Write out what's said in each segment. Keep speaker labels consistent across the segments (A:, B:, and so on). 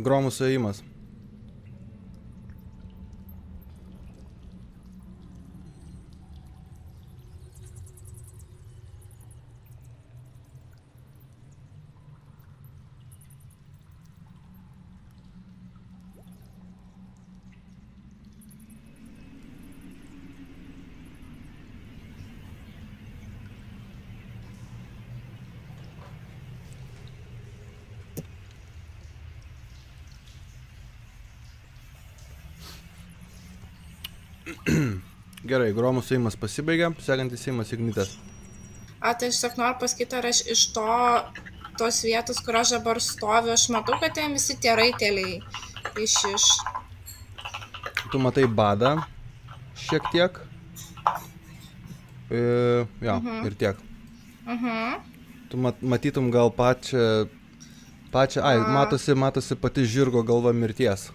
A: Gromų suėjimas. Gerai, gromų suėjimas pasibaigė, sekantis suėjimas Ignitas.
B: Tai aš tiesiog noriu pasakyti, ar aš iš tos vietos, kur aš dabar stoviu, aš matau, kad ten visi tie raiteliai iš...
A: Tu matai badą šiek tiek. Jo, ir tiek. Tu matytum gal pačią... matosi pati žirgo galva mirties.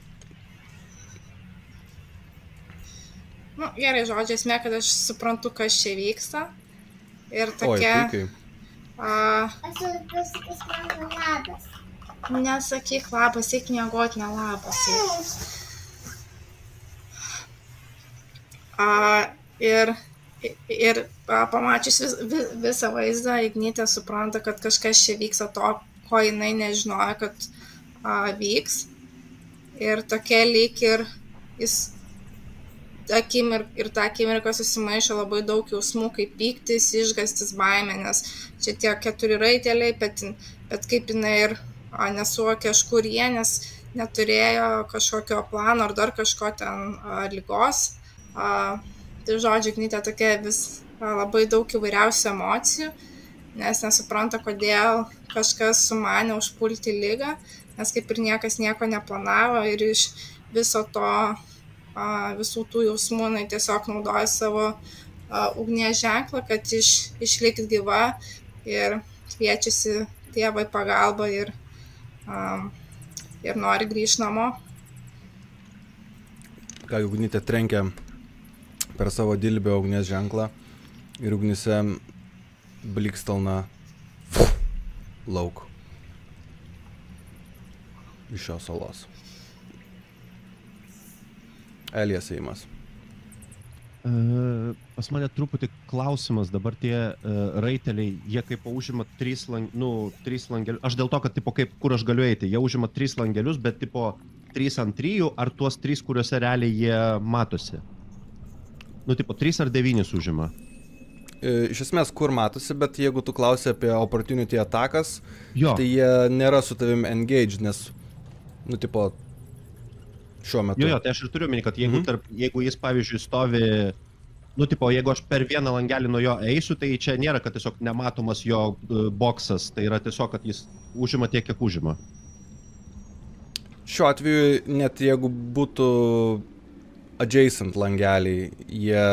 B: Nu, gerai, žodžiu, esmė, kad aš suprantu, kas čia vyksta. Ir tokia...
A: Oi, puikiai.
C: Aš pasakysiu man labas.
B: Nesakyk labas, eik miegot, ne labas. Ir pamačius visą vaizdą, Ignitė supranta, kad kažkas čia vyksta to, ko jinai nežinojo, kad vyks. Ir tokia lyg ir jis... Ir tą akimirką susimaišo labai daug jausmų, kaip pyktis, išgąstis, baimė, nes čia tie 4 raiteliai, bet kaip jinai ir nesuvokė, iš kur jie, nes neturėjo kažkokio plano ar dar kažko ten ligos. Tai žodžiu, Ignitė tokia vis labai daug įvairiausių emocijų, nes nesupranta, kodėl kažkas sumanė užpulti ligą, nes kaip ir niekas nieko neplanavo ir iš viso to visų tų jausmų, jinai tiesiog naudoja savo ugnies ženklą, kad išlikti gyva ir kviečiasi tėvą į pagalbą ir nori grįžti namo.
A: Ką Ignitai trenkia per savo dilbę ugnies ženklą ir ugnyse blikstelna lauk iš šios salos. Elijas ėjimas.
D: Pas mane truputį klausimas, dabar tie raiteliai, jie kaip užima 3 langelius, aš dėl to, kad tipo, kaip, kur aš galiu eiti, jie užima 3 langelius, bet tipo 3 ant 3, ar tuos 3, kuriuose realiai jie matosi? Nu, tipo 3 ar 9 užima?
A: Iš esmės, kur matosi, bet jeigu tu klausi apie opportunity atakas, tai jie nėra su tavim engaged, nes, nu, tipo, šiuo metu.
D: Jo, tai aš ir turiu meni, kad jeigu jis, pavyzdžiui, stovi, nu, tipo, jeigu aš per vieną langelį nuo jo eisiu, tai čia nėra, kad tiesiog nematomas jo boksas, tai yra tiesiog, kad jis užima tiek, kiek užima.
A: Šiuo atveju, net jeigu būtų adjacent langeliai, jie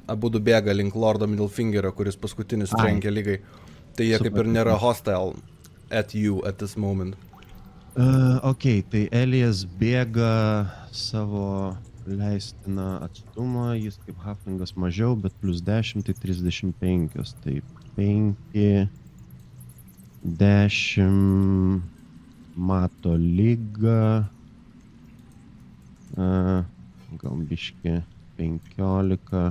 A: abudu bėga link Lordo Middlefingerio, kuris paskutinis trenkia lygai, tai jie kaip ir nėra hostile at you at this moment.
D: Ok, tai Elijas bėga savo leistiną atstumą, jis kaip halflingas mažiau, bet plus 10, tai 35, tai 5, 10, mato lygą, gal biški 15,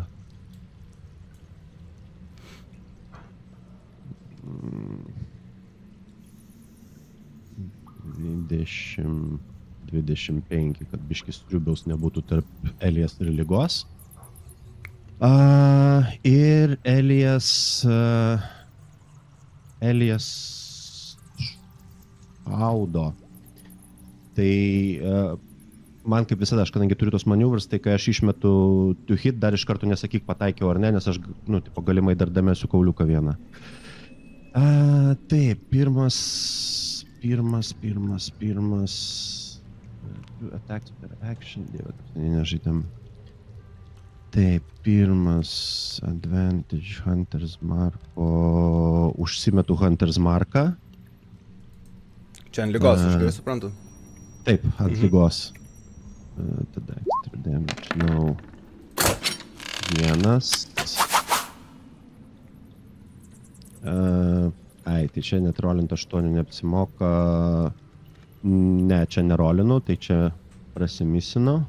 D: 20, 25, kad biškis striubiaus nebūtų tarp Elijas ir lygos. Ir Elijas šaudo. Tai man kaip visada, aš kadangi turiu tos maniuvras, tai kai aš išmetu to hit, dar iš karto nesakyk pataikiau ar ne, nes aš, nu, tipo, galimai dar damėsiu kauliuką vieną. Taip, pirmas attacks per action, dieve, kad nežaidėm. Taip, pirmas advantage Hunter's Marko, užsimetu Hunter's Marką.
A: Čia ant lygos, aš gerai suprantu.
D: Taip, ant lygos. Tada extra damage, no. 1. Tai čia net rolint 8 neapsimoka. Ne, čia nerolinu, tai čia prasimisinu.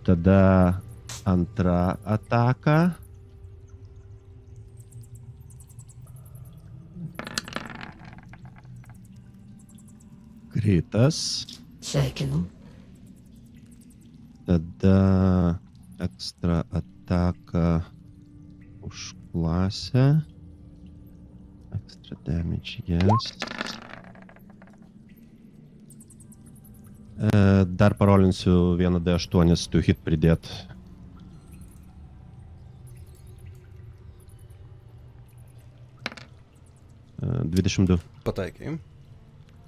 D: Tada antra ataka. Kritas.
E: Sveikinu.
D: Tada ekstra ataka už klasę. Extra damage, yes. Dar parolinsiu 1d8 to hit pridėt. Uh, 22.
A: Pataikiai.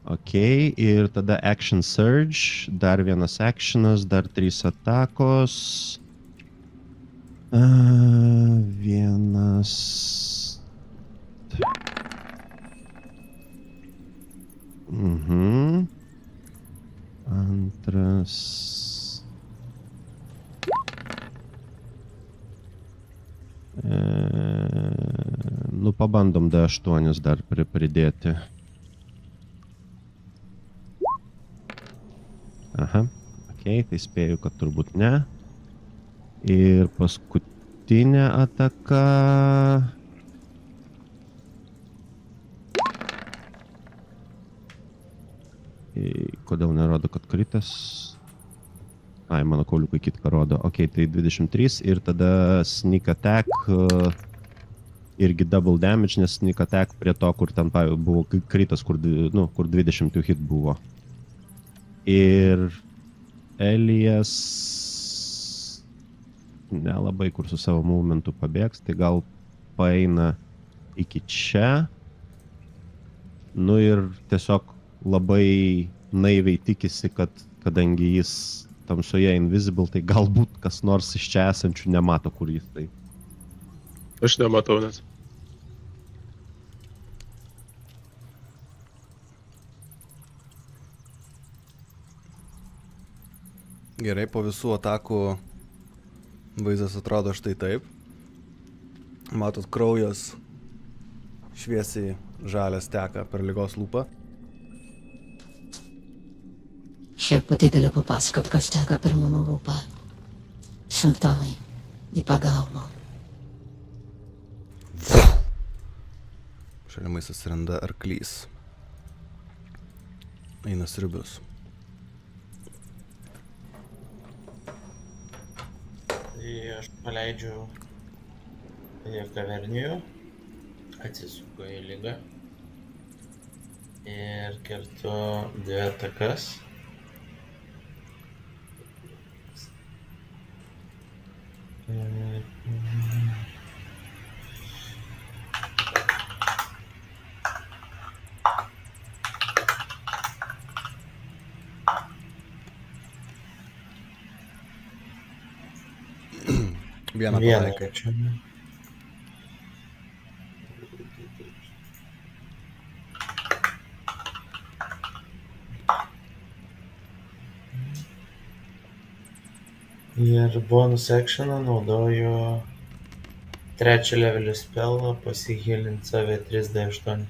D: Ok, ir tada action surge, dar vienas actionas, dar 3 atakos. Vienas. Antras. Nu, pabandom D8 dar pridėti. Aha, ok, tai spėju, kad turbūt ne. Ir paskutinė ataka. Kodėl nerodo, kad kritas? Ai, mano kauliukai kitką rodo. Ok, tai 23 ir tada sneak attack. Irgi double damage, nes sneak attack prie to, kur ten buvo kritas, kur 20 hit buvo. Ir Elijas nelabai kur su savo movementu pabėgs, tai gal paeina iki čia. Nu ir tiesiog labai naiviai tikisi, kad kadangi jis tamsoje invisible, tai galbūt kas nors iš čia esančių nemato, kur jis tai.
F: Aš nematau net.
A: Gerai, po visų atakų vaizdas atrodo štai taip. Matot, kraujas šviesiai žalias teka per ligos lūpą.
E: Šiaip pati galiu papasakot, kas teka per mano lūpą. Simptomai į pagalbą.
A: Šalimais atsiranda arklys. Eina sriubius.
G: Tai aš paleidžiu kavernijų, atsisuku į ligą ir kertu 2 atakas.
A: Vieną pataikai.
G: Ir bonus actioną naudoju 3 levelio spellą pasihilint save 3d8.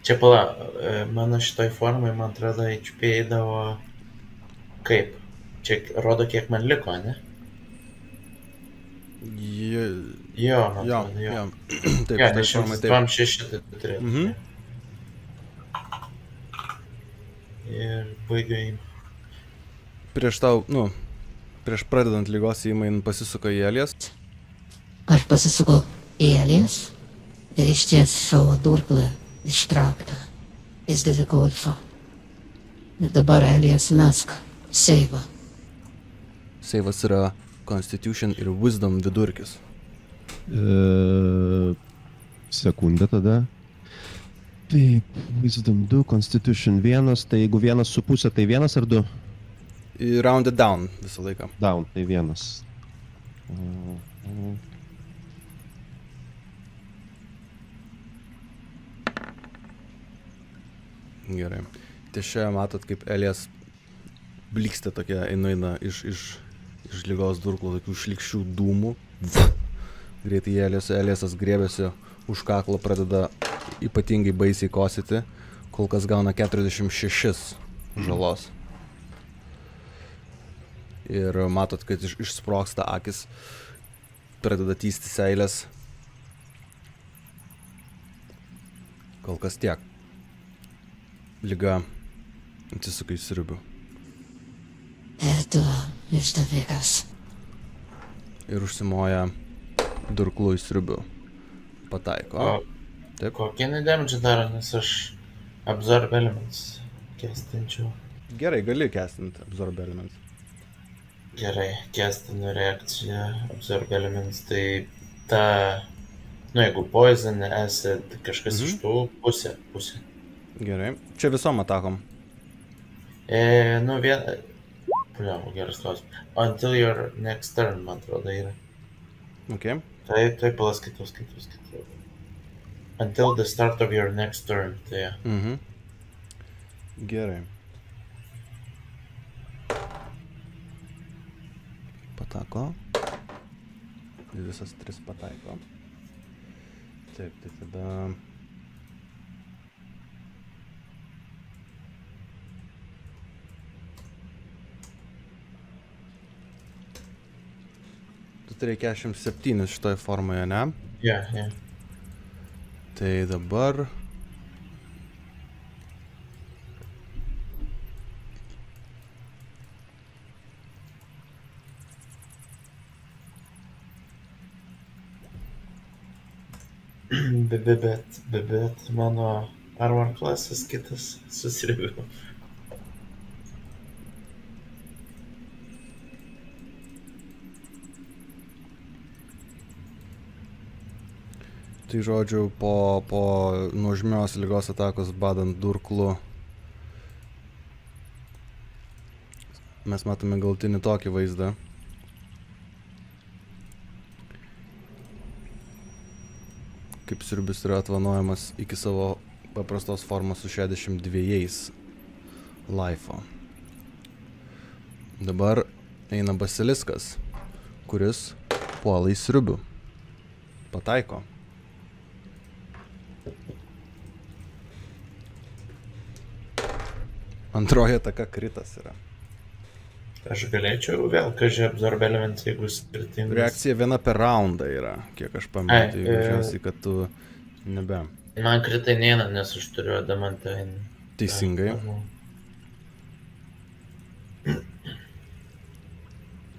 G: Čia pala, mano šitoj formai, man atrodo, HP eidavo kaip? Čia rodo, kiek man liko, ne? Jo, man atrodo, jo.
A: Taip,
G: Ja,
A: šitoj formai taip.
G: 26 tai turėtų. Ir baigiu į...
A: Prieš tau, prieš pradedant ligos įimai pasisuka į Elijas.
E: Aš pasisuku į Elijas ir išties savo durklą ištraukta iš Didžiulfo. Ir dabar Elijas mesk seivą.
A: Seivas yra Constitution ir Wisdom vidurkis.
D: Sekundę tada. Taip, Wisdom 2, Constitution 1, tai jeigu 1,5, tai 1 ar 2?
A: Rounded down visą laiką.
D: Down, tai 1.
A: Gerai. Tai čia matot, kaip Elijas blikstė tokia eina iš lygos durklo, tokių šlikščių dūmų. Greitai Eliasas grėbėsi už kaklo, pradeda ypatingai baisiai kosyti, kol kas gauna 46 žalos. Ir matot, kad išsprogsta akis, pradeda tysti seilės. Kol kas tiek. Liga atsisuka į sriubių.
E: Ir tu išdavikas.
A: Ir užsimoja durklų į sriubių. Pataiko. Taip.
G: Kokį nedamdžią daro, nes aš Absorb Elements kestinčiau.
A: Gerai, gali kestinti Absorb Elements.
G: Gerai, kestinu reakciją Absorb Elements, tai ta, jeigu Poison, Acid, kažkas iš tų pusė.
A: Gerai, čia visom atakom.
G: Geras klausimas. Until your next turn, man atrodo, yra.
A: Ok.
G: Tai palaskaitos. Until the start of your next turn, tai.
A: Gerai. Patako. Visas 3 pataiko. Taip, tai tada... Tu turi 47 šitoje formoje, ne?
G: Jo.
A: Tai dabar...
G: Bet mano armor klasas kitas susiribėjo.
A: Tai žodžiu, po nuožmios ligos atakos badant durklu mes matome galutinį tokį vaizdą. Kaip siurbis yra atvanojamas iki savo paprastos formos su 62 lifeo. Dabar eina basiliskas, kuris puola į siurbių. Pataiko. Antroji ataka kritas yra.
G: Aš galėčiau vėl, kažkaip Absorb Elements, jeigu skirtingas.
A: Reakcija viena per raundą yra, kiek aš pamenu, tai važiuosi, kad tu nebe.
G: Man kritai neina, nes aš turiu Adamantine.
A: Teisingai.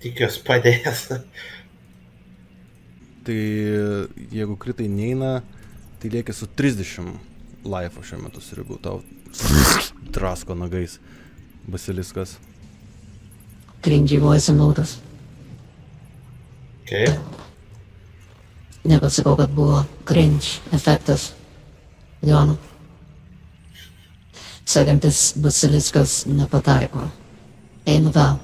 G: Tikiuos padės.
A: Tai jeigu kritai neina, tai lieki su 30 lifeo šiuo metu sriubų, tau drasko nagais basiliskas.
E: Cringy voice naudos.
G: Kaip?
E: Nepasakau, kad buvo cringe efektas. Jono. Sekantis basiliskas nepataiko. Einu vėl.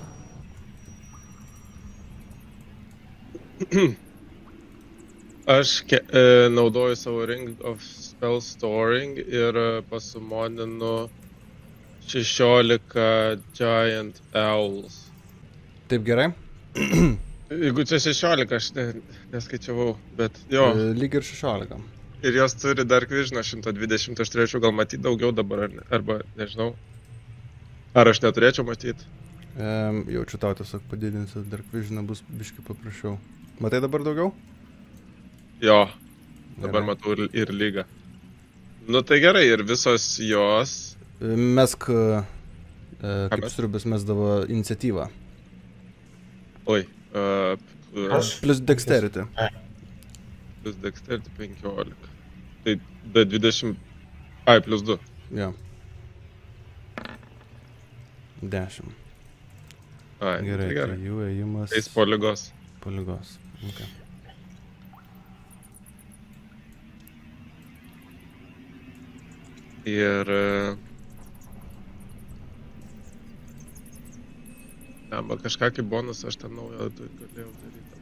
F: Aš naudoju savo Ring of Spell Storing ir pasumoninu 16 Giant Owls.
A: Taip gerai?
F: Jeigu čia 16, aš neskaičiavau, bet jo.
A: Lyg ir 16.
F: Ir jos turi Dark Vision 120, aš turėčiau gal matyti daugiau dabar, arba nežinau. Ar aš neturėčiau matyti?
A: Jaučiu tau tiesiog padidinsiu, Dark Vision bus biškai paprašiau. Matai dabar daugiau?
F: Jo, dabar matau ir lygą. Nu tai gerai, ir visos jos...
A: Mesk, kaip sriubis mesdavo iniciatyvą.
F: Oi.
A: Plus Dexterity.
F: Plus Dexterity 15. Tai be 20... Ai, plus 2.
A: Jo. 10.
F: Ai,
A: gerai,
F: tai gerai.
A: Tai jų ėjimas...
F: Eis po lygos.
A: Po lygos. Okay.
F: Ir... Arba kažką kaip bonus aš ten naują galėjau daryti.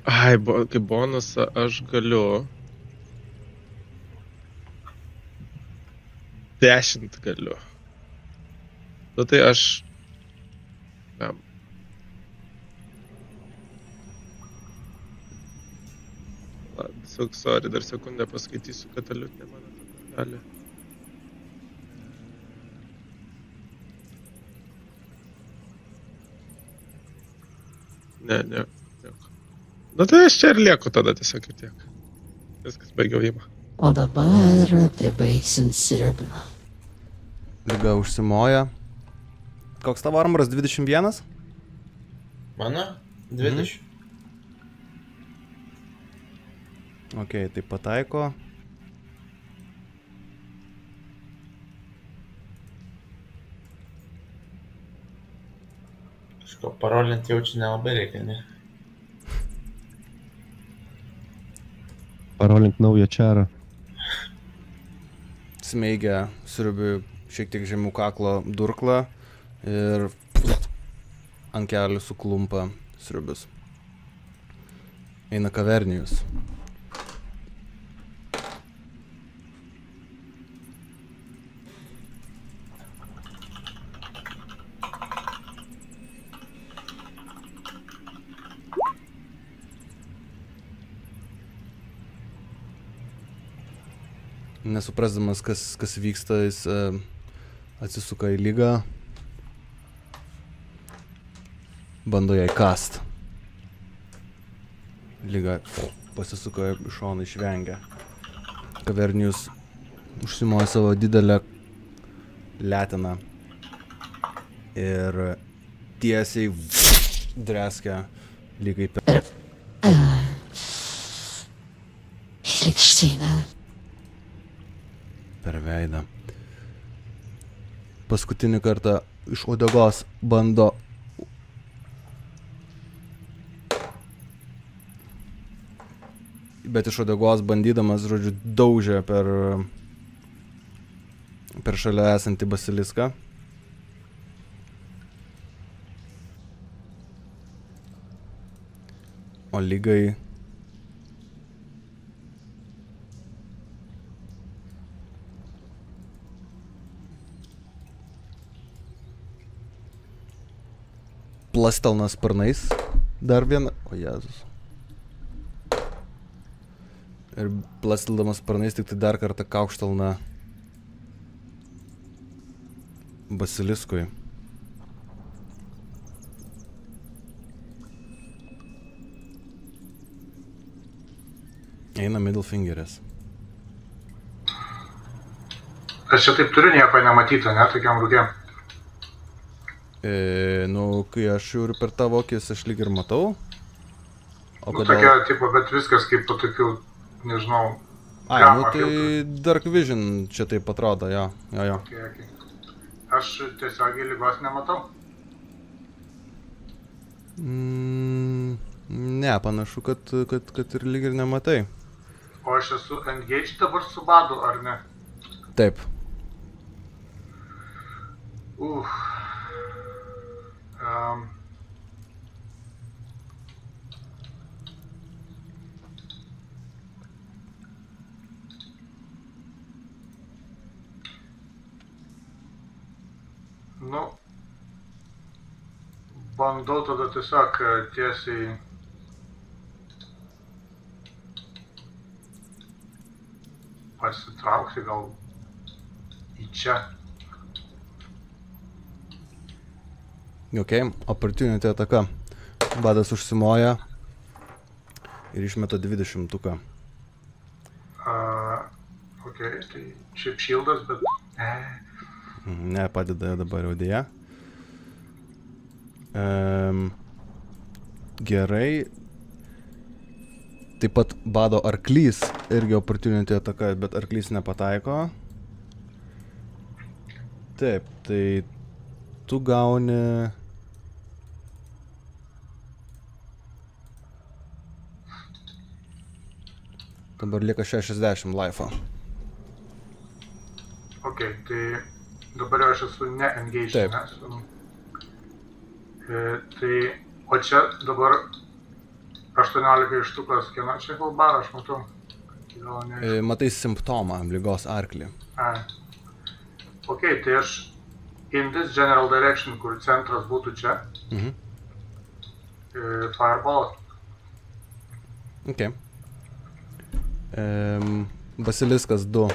F: Ai, kaip bonusą aš galiu... 10 galiu. Nu tai aš... Jam. Sorry, dar sekundę paskaitysiu kataliutinę mano tą kortelę. Ne. Nu tai aš čia ir lieku tada tiesiog ir tiek. Viskas, baigiau įmą.
E: O dabar pribaigsim sirbą.
A: Liga užsimoja. Koks tavo armoras? 21?
G: Mano? 20.
A: Ok, tai pataiko.
G: Kažko parolinti jaučiu nelabai reikia, ne?
D: Parolink naują čarą.
A: Smeigia siurbiui šiek tiek žemiau kaklo durklą ir ant kelių suklumpa siurbius. Eina Kavernijus. Nesuprasdamas, kas vyksta, jis atsisuka į Ligą, bando jai kast. Liga pasisuka į šoną, išvengia. Kavernijus užsimoja savo didelę letiną ir tiesiai dreskia Ligai per...
E: Šlikština.
A: Per veidą. Paskutinį kartą iš uodegos bando bet iš uodegos bandydamas, žodžiu, daužė per šalia esantį basiliską. O Ligai plastelna sparnais. Dar vieną. O Jėzus. Ir plasteldamas sparnais tik tai dar kartą kaukštelna basiliskui. Eina middle fingeris.
H: Aš čia taip turiu nieko nematyta, ne, tokiam rūgėm.
A: Nu, kai aš žiūriu per tavo akis, aš lyg ir matau. O
H: Nu,
A: kodėl?
H: tokia, tipo, bet viskas kaip po tokių, nežinau,
A: Ai, nu tai Dark Vision čia taip atrodo, jo.
H: Okay. Aš tiesiog ligos nematau.
A: Ne, panašu, kad ir lyg ir nematai.
H: O aš esu engaged dabar su badu, ar ne?
A: Taip.
H: Nu, bandau tada tiesiog tiesiai pasitraukti gal į čia.
A: Ok, opportunity ataka. Badas užsimoja ir išmeta 20-tuką.
H: Ok, tai šiaip šildas, bet...
A: Ne, padeda dabar jau dėja. Gerai. Taip pat bado arklys irgi opportunity ataka, bet arklys nepataiko. Taip, tai tu gauni... Dabar lieka 60 life'o.
H: Ok, tai dabar jau aš esu ne-engaged,
A: Taip.
H: ne? Tai, o čia dabar 18 ištukas, kieno čia kalbar, aš matau. Gal ne.
A: Matai simptomą, ligos arklį.
H: Ok, tai aš in this general direction, kur centras būtų čia. Fireball.
A: Ok. Basiliskas 2.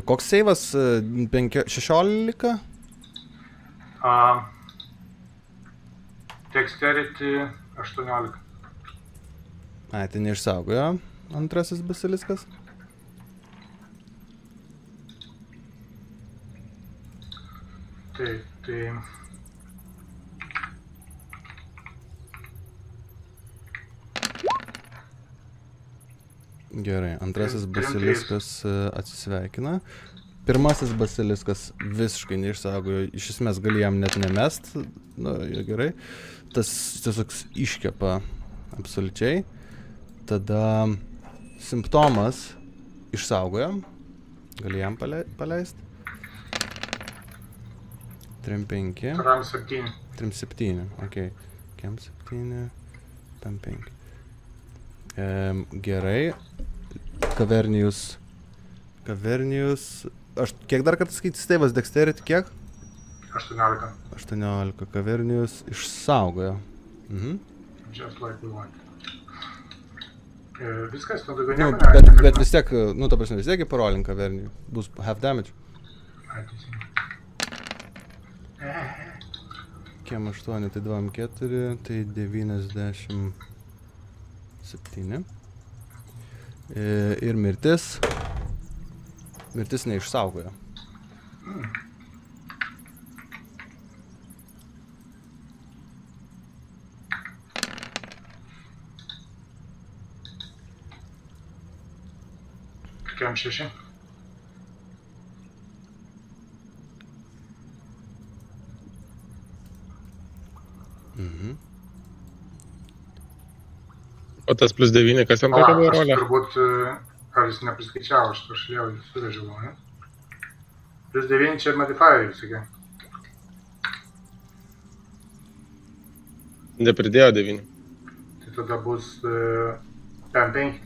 A: Koks seivas? 16?
H: Dexterity 18.
A: Ai, tai neišsaugojo antrasis basiliskas.
H: Taip, tai...
A: Gerai, antrasis basiliskas atsisveikina. Pirmasis basiliskas visiškai neišsaugojo, iš esmės gali jam net nemest, nu, gerai. Tas tiesiog iškepa absoliučiai. Tada simptomas išsaugojo, gali jam paleisti. 3-5.
H: 3-7.
A: 3-7, okei. 7, 5. Gerai. Kavernijus. Aš kiek dar kartą skaitys teivas Dexterity, kiek?
H: 18.
A: 18. Kavernijus išsaugojo.
H: Just like we want. Viskas, tu daugiau nieko
A: bet vis tiek, nu, ta prasme, vis tiek parolink Kavernijų. Bus half damage. Kiem 8, tai 2-4, tai 97. Ir mirtis. Mirtis neišsaugojo.
H: Kiem 6.
F: O tas plus 9, kas ten tokia buvo rolė?
H: Aš turbūt, ar jis nepriskaičiavo, aš liau suvežiau, ne? Plus 9 čia modifieriai visokie.
F: Nepridėjo 9.
H: Tai tada bus 5.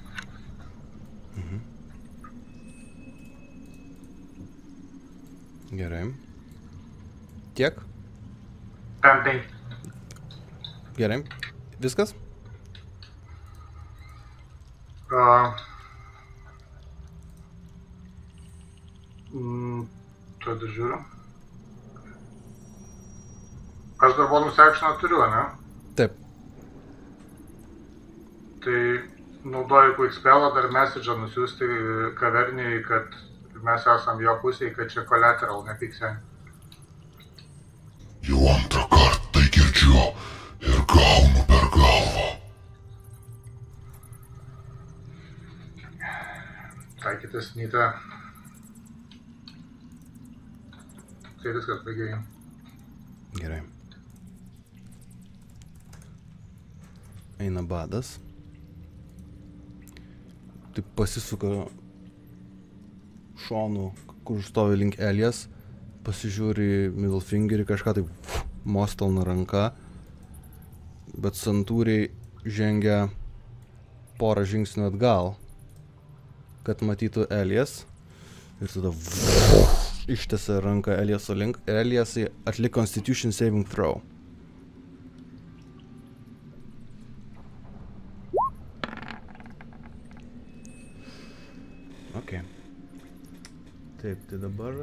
A: Gerai. Tiek?
H: 5.
A: Gerai. Viskas?
H: Tada žiūriu. Aš dar bonus actioną turiu, ne?
A: Taip.
H: Tai naudoju quick spellą dar message'ą nusiųsti Kavernijai, kad mes esam jo pusėje, kad čia collateral, ne pikseni.
I: Jau antrą kartą tai girdžiu ir gaunu per galvą.
H: Taikytas nyta. Tai viskas baigiai.
A: Gerai. Eina badas. Taip pasisuka šonu, kur stovi link Elijas. Pasižiūri middle fingerį, kažką taip mostelna ranka. Bet santūriai žengia porą žingsnių atgal, kad matytų Elijas. Ir tada ištiesia ranką Eliaso link. Eliasai atlik Constitution saving throw. Ok. Taip, tai dabar...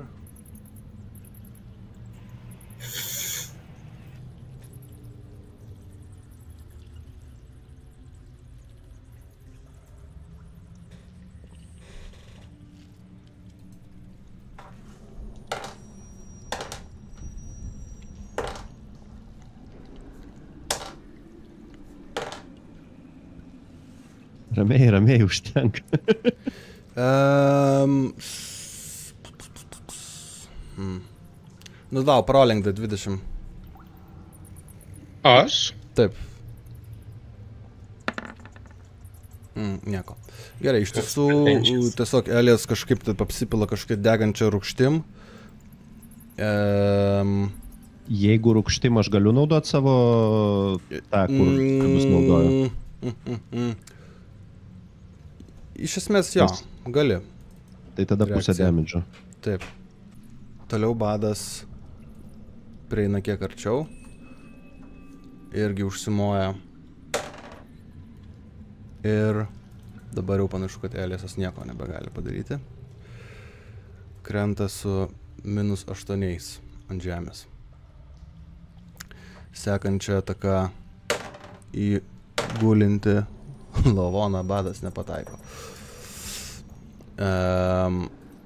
D: Ramiai užtenka.
A: Nu dau, prolink 20.
F: Aš?
A: Taip. Nieko. Gerai, iš tiesų, tiesiog Elijas kažkaip taip apsipila kažkaip degančią rūgštim.
D: Jeigu rūgštim aš galiu naudoti savo tą, kur bus naudoju.
A: Iš esmės jo, gali.
D: Tai tada pusę damage'o.
A: Taip. Toliau badas prieina kiek arčiau. Irgi užsimoja. Ir dabar jau panašu, kad Eliasas nieko nebegali padaryti. Krenta su -8 ant žemės. Sekančia ataka į gulinti lavoną badas nepataiko.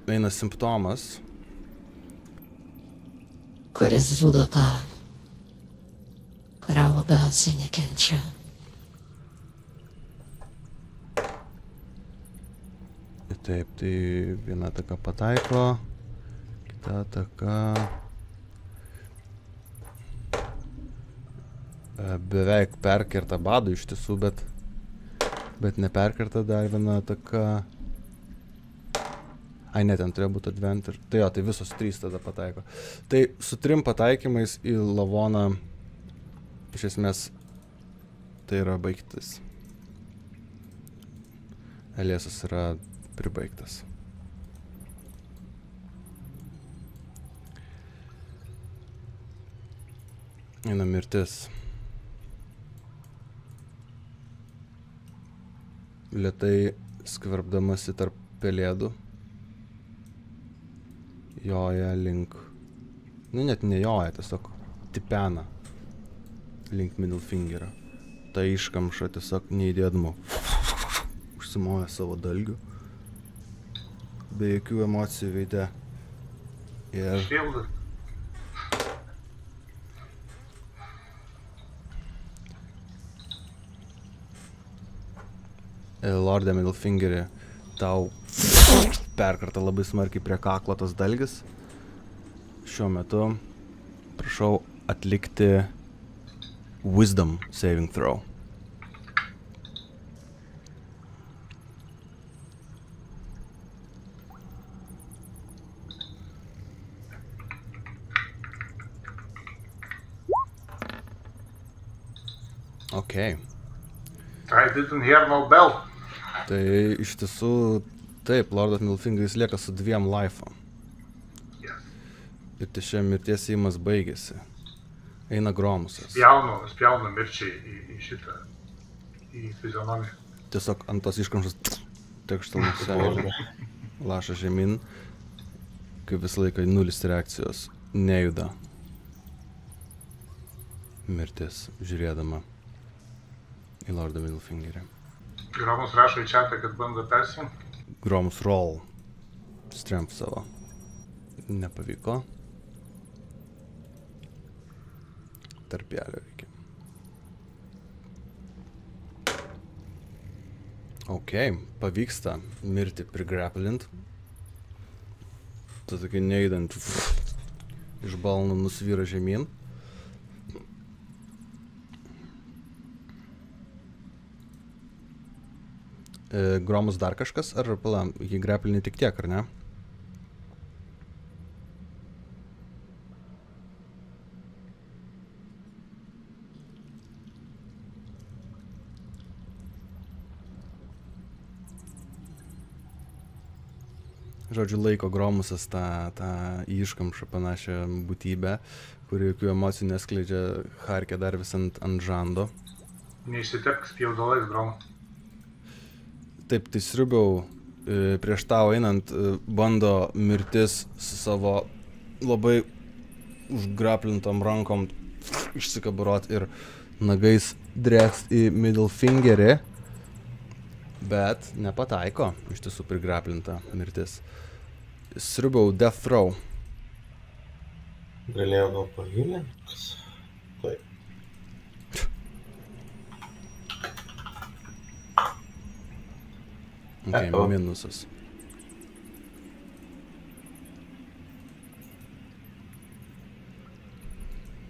A: Eina simptomas.
E: Kuris žudo tą, kurią labiausiai nekenčia.
A: Taip, tai viena ataka pataiko, kita ataka beveik perkerta badų iš tiesų, bet neperkerta dar viena ataka. Ai, ne, ten turėjo būti adventure. Tai jo, tai visos 3 tada pataiko. Tai su 3 pataikymais į lavoną iš esmės tai yra baigtis. Eliasas yra pribaigtas. Eina mirtis. Lėtai skverbdamasi tarp pelėdų. Joja link. Nu, net nejoja, tiesiog tipena link Middlefingerio. Tai iškamša tiesiog neįdėdama. Užsimoja savo dalgių. Be jokių emocijų veide. Ir
H: Šildas.
A: Lorde Middlefingeri, tau perkarta labai smarkiai prie kaklo tas dalgis. Šiuo metu prašau atlikti Wisdom saving throw. Okay.
H: I didn't hear no bell.
A: Tai iš tiesų, taip, Lordas Middlefingeris lieka su 2 life'om.
H: Yes.
A: Ir tiešia mirties įimas baigėsi. Eina Gromusas.
H: Spjaunu mirčiai į šitą, į fizionomiją.
A: Tiesiog ant tos iškamšos tekštelnuose ir laša žemyn, kaip visą laiką 0 reakcijos, nejuda. Mirtis, žiūrėdama į Lordą Middlefingerį.
H: Gromus rašo į chatą, kad bando persijungti.
A: Gromus roll. Strength savo. Nepavyko. Tarpelio reikia. Ok, pavyksta mirti prigraplint. Tu tokia neįdant iš balnų nusvyra žemyn. Gromus dar kažkas, ar pala, jį graplini tik tiek, ar ne? Žodžiu, laiko Gromusas tą iškamšą panašią būtybę, kuri jokių emocijų neskleidžia, harkia dar vis ant žando.
H: Neišsitepk spjaudalais, Gromu.
A: Taip, tai sriubiau prieš tau einant bando mirtis su savo labai užgraplintom rankom išsikabarot ir nagais drėkst į Middlefingerį, bet nepataiko iš tiesų prigraplinta mirtis. Sriubiau death throw.
G: Galėjau gal pagilinti? Taip.
A: Ok, minusas.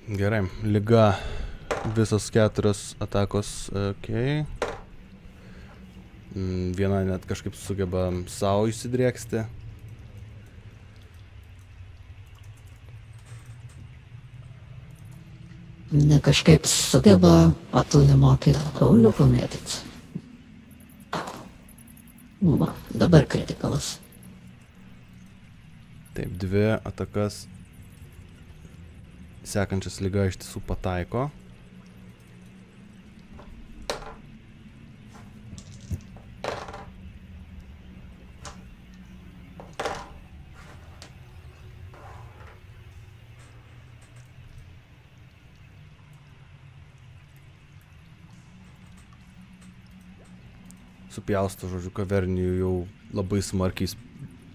A: Gerai, liga visos 4 atakos, ok. Viena net kažkaip sugeba savo įsidrėksti.
E: Ne kažkaip sugeba, o tu nemoki kauliukų mėtyti. Va, dabar kritikalas.
A: Taip, 2 atakas Sekančias lyga iš tiesų pataiko. Supjausto, žodžiu, kavernijų jau labai smarkiai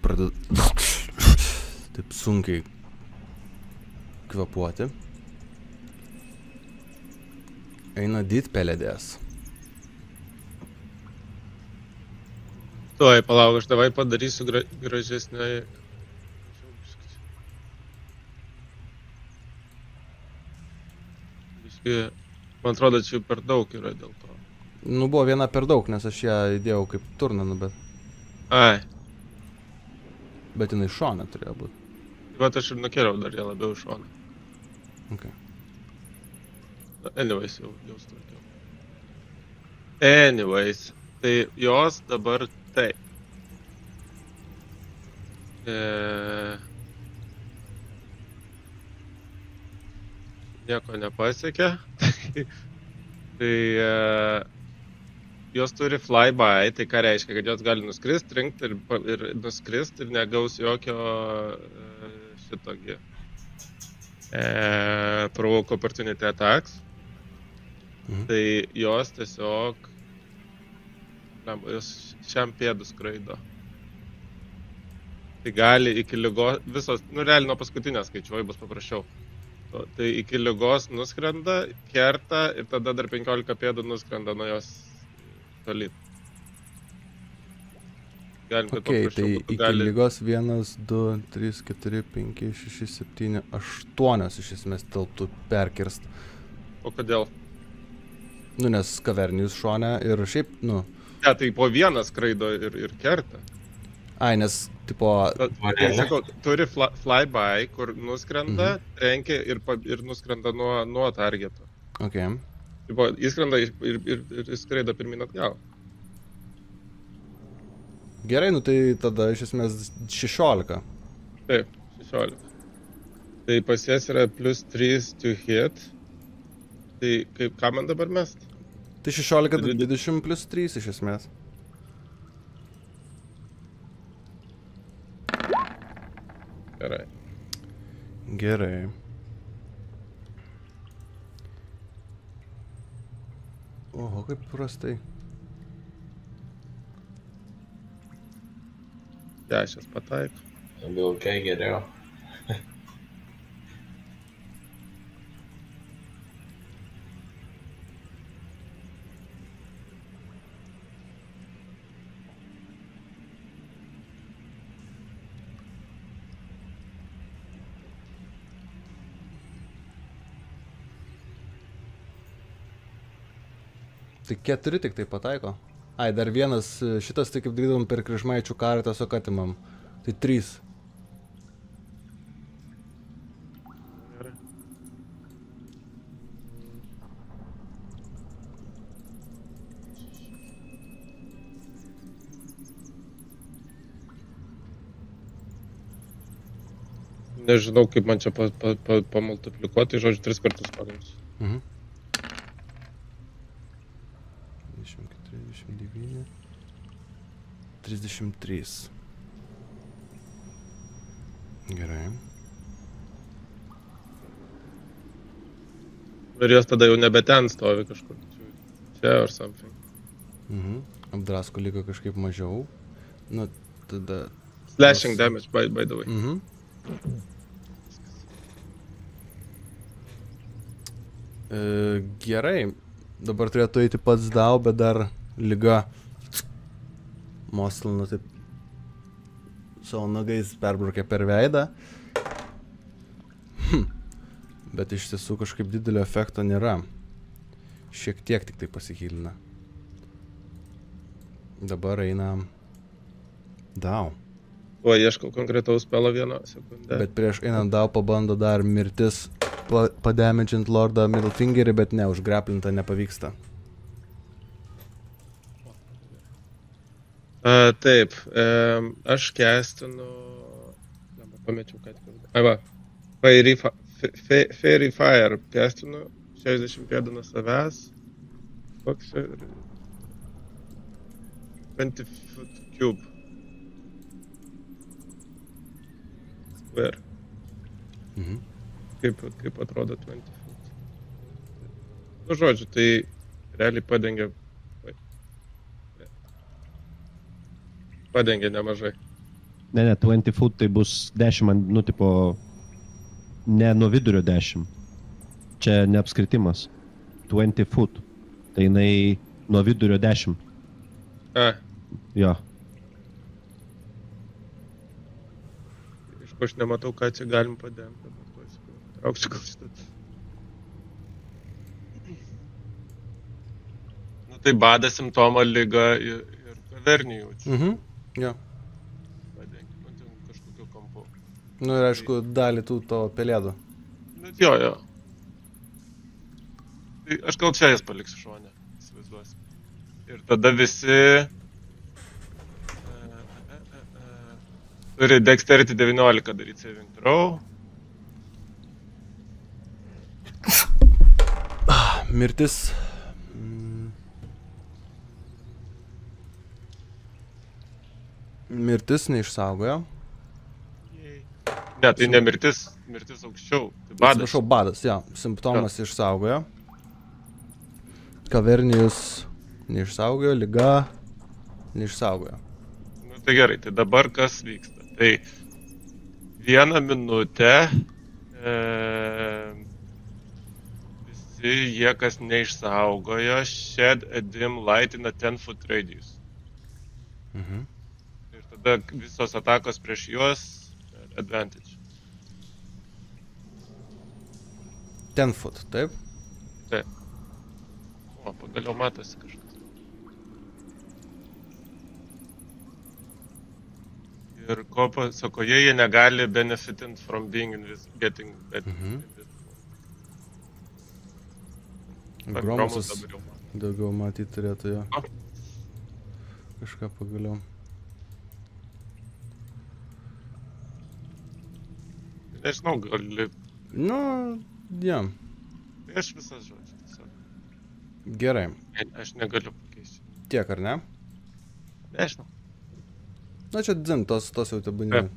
A: pradeda taip sunkiai kvepuoti. Eina didpeledės.
F: Tuoj, palauk, aš davai padarysiu gražesnį. Man atrodo, čia per daug yra dėl to.
A: Nu, buvo viena per daug, nes aš ją įdėjau kaip turną, nu, bet...
F: Ai.
A: Bet jinai šoną turėjo būti.
F: Vat aš ir nukėliau dar ją labiau šoną.
A: Ok.
F: Anyways, jau sutvarkiau. Anyways, tai jos dabar taip. Nieko nepasiekė. Tai jos turi flyby, tai ką reiškia, kad jos gali nuskrist, trinkt ir nuskrist ir negaus jokio šitogi provoke opportunity attacks. Tai jos tiesiog jos šiam pėdų skraido. Tai gali iki lygos, visos, nu realiai nuo paskutinės skaičiuoju bus paprasčiau. Tai iki lygos nuskrenda, kerta ir tada dar 15 pėdų nuskrenda nuo jos tolyn.
A: Ok, tai iki lygos 1, 2, 3, 4, 5, 6, 7, 8 iš esmės tilptų perkirst.
F: O kodėl?
A: Nu, nes kavernijus šone ir šiaip, nu...
F: Ja, tai po vieną skraido ir kerta.
A: Ai, nes, tipo...
F: Turi flyby, kur nuskrenda, trenkia ir nuskrenda nuo targeto.
A: Ok.
F: Tipo, įskrenda ir skraido pirmin atgal.
A: Gerai, nu tai tada iš esmės 16.
F: Taip, 16. Tai pas jas yra plus 3 to hit. Tai kaip, ką man dabar mest?
A: Tai 16, 20 plus 3 iš esmės.
F: Gerai.
A: Gerai. Oho, kaip prastai.
F: 10 pataiko.
G: Vilkai geriau.
A: Tai 4 tik tai pataiko. Ai, dar vienas šitas, tai kaip darydom per kryžmaičių karą, tiesiog atimam. Tai 3.
F: Gerai. Nežinau, kaip man čia pamultiplikuoti, žodžiu, 3 kartus pagams.
A: 33. Gerai.
F: Ir jos tada jau nebe ten stovi kažkur. Čia or something.
A: Apdrasko liko kažkaip mažiau. Nu, tada...
F: Slashing damage, by the way.
A: Gerai. Dabar turėtų eiti pats dau, bet dar lyga Moslinu taip savo nagais perbraukė per veidą. Bet iš tiesų kažkaip didelio efekto nėra. Šiek tiek tik tai pasikylina. Dabar eina dau.
F: O, ieškau konkretaus spelo 1 sekundę.
A: Bet prieš einant dau pabando dar mirtis padamagint Lordą Middlefingerį, bet ne, užgraplinta nepavyksta.
F: Taip, aš kestinu... Pamečiau, ką tik. Ai va, Fairy Fire pėstinu 60 pėdų nuo savęs. Koks 20 foot cube. Square. Kaip atrodo 20 foot. Nu, žodžiu, tai realiai padengia nemažai.
D: Ne, 20 foot tai bus 10, nu, tipo, ne nuo vidurio 10. Čia neapskritimas. 20 foot. Tai jinai nuo vidurio 10. Jo.
F: Aš nematau, ką čia galim padengti. Trauksiu gal šitą. Nu tai badas, simptomo, liga ir kavernį jaučiu.
A: Jo.
F: Padengti, nu ten kažkokiu kampu.
A: Nu ir aišku, dalį tų to pelėdų.
F: Bet jo. Tai aš gal čia jas paliksiu šonę, įsivaizduosiu. Ir tada visi turi Dexterity 19 daryti saving throw.
A: Mirtis. Mirtis neišsaugojo.
F: Ne, tai ne mirtis, mirtis aukščiau. Tai badas.
A: Atsiprašau, badas, jo. Simptomas išsaugojo. Kavernijus neišsaugojo, liga neišsaugojo.
F: Nu tai gerai, tai dabar kas vyksta? Tai 1 minutę visi jie, kas neišsaugojo, shed a dim light in a 10 foot radius. Ir tada visos atakos prieš juos advantage.
A: 10 foot, taip?
F: Taip. O, pagaliau matosi kažkas. Ir ko pasakoje, jie negali benefiting from being getting invisible.
A: Gromusas daugiau matyti turėtų jo. Kažką pagaliau.
F: Nežinau, gali...
A: Nu, jam.
F: Tai aš visas žodžiu, tiesiog.
A: Gerai.
F: Aš negaliu pakeisti.
A: Tiek, ar ne?
F: Nežinau.
A: Na, čia dzin, tos jau tebūnė.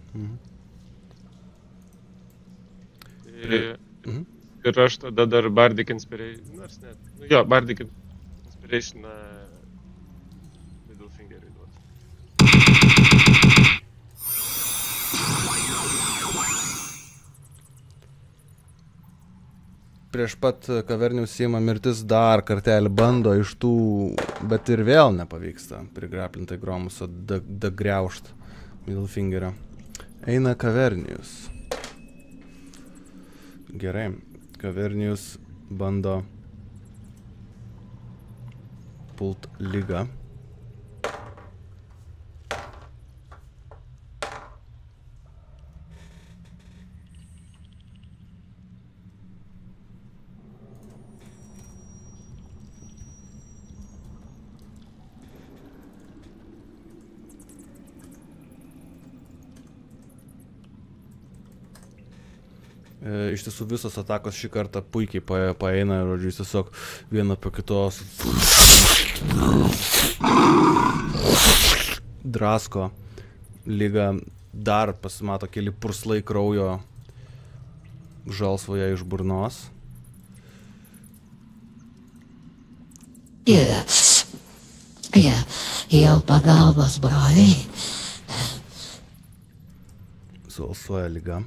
F: Ir aš tada dar Bardic Inspiration, nors net, nu jo, Bardic Inspiration Middle Finger'ai duos.
A: Prieš pat kavernių siima mirtis dar kartelį bando iš tų, bet ir vėl nepavyksta prigraplintai Gromuso dagriaušt Middle Finger'ą. Eina Kavernijus. Gerai. Kavernijus bando pult ligą. Iš tiesų visos atakos šį kartą puikiai paeina, žodžiu, jis tiesiog vieną po kitos drasko ligą, dar pasimato keli purslai kraujo žalsvoje iš burnos.
E: Jau pagalbos, broliai.
A: Sualsuoja liga.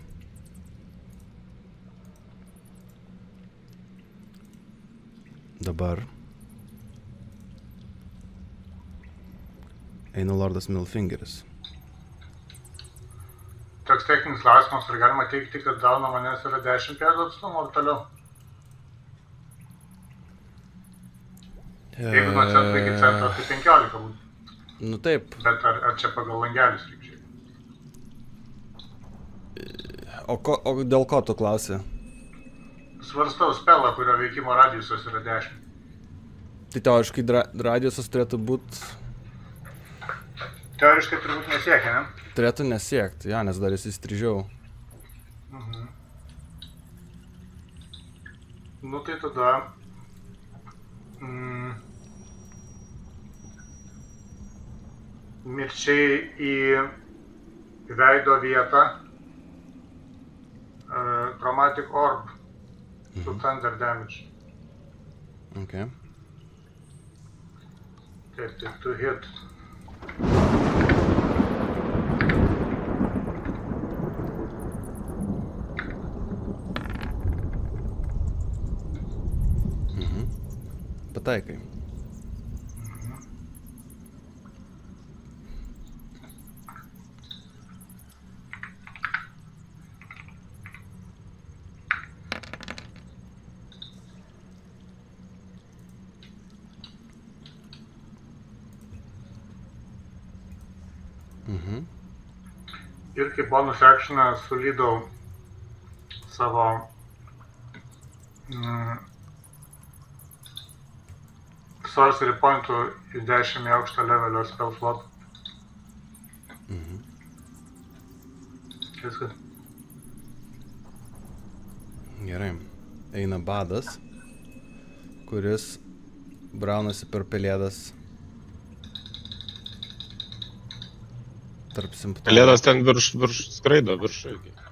A: Dabar eina Lordas Middlefingeris.
H: Toks techninis klausimas, ar galima teikti, kad gal nuo manęs yra 10 pėdų atstumo ar toliau? Jeigu nuo centro iki centro, tai 15 būtų.
A: Nu taip.
H: Bet ar čia pagal langelius reikščiai?
A: O dėl ko tu klausi?
H: Svarstau spelą, kurio veikimo radiusas yra 10.
A: Tai teoriškai radiusas turėtų būti...
H: Teoriškai turbūt nesiekia, ne?
A: Turėtų nesiekti, ja, nes dar jis įstrižiau.
H: Nu tai tada mirčiai į veido vietą Chromatic Orb su Thunder Damage.
A: Okay.
H: Taip, tai to hit.
A: Pataikai.
H: Ir kaip bonus actioną sulydau savo sorcery pointų į 10 aukštą levelio spell slot. Viskas.
A: Gerai. Eina badas, kuris braunasi per pelėdas tarp simptomų.
F: Pelėdas ten virš skraido, virš.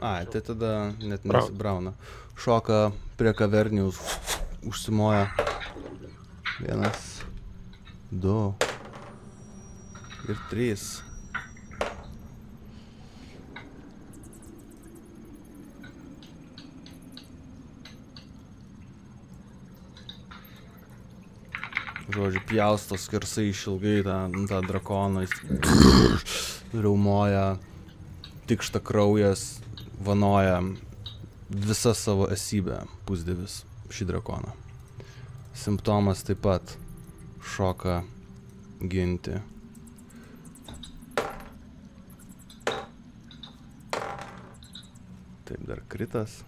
A: Ai, tai tada net nesibrauna. Šoka prie kavernių, užsimoja. 1, 2 ir 3. Žodžiu, pjausto skersai išilgai tą drakoną, riaumoja, tikšta kraujas, vanoja visą savo esybę pusdievis šį drakoną. Simptomas taip pat šoka ginti. Taip, dar kritas.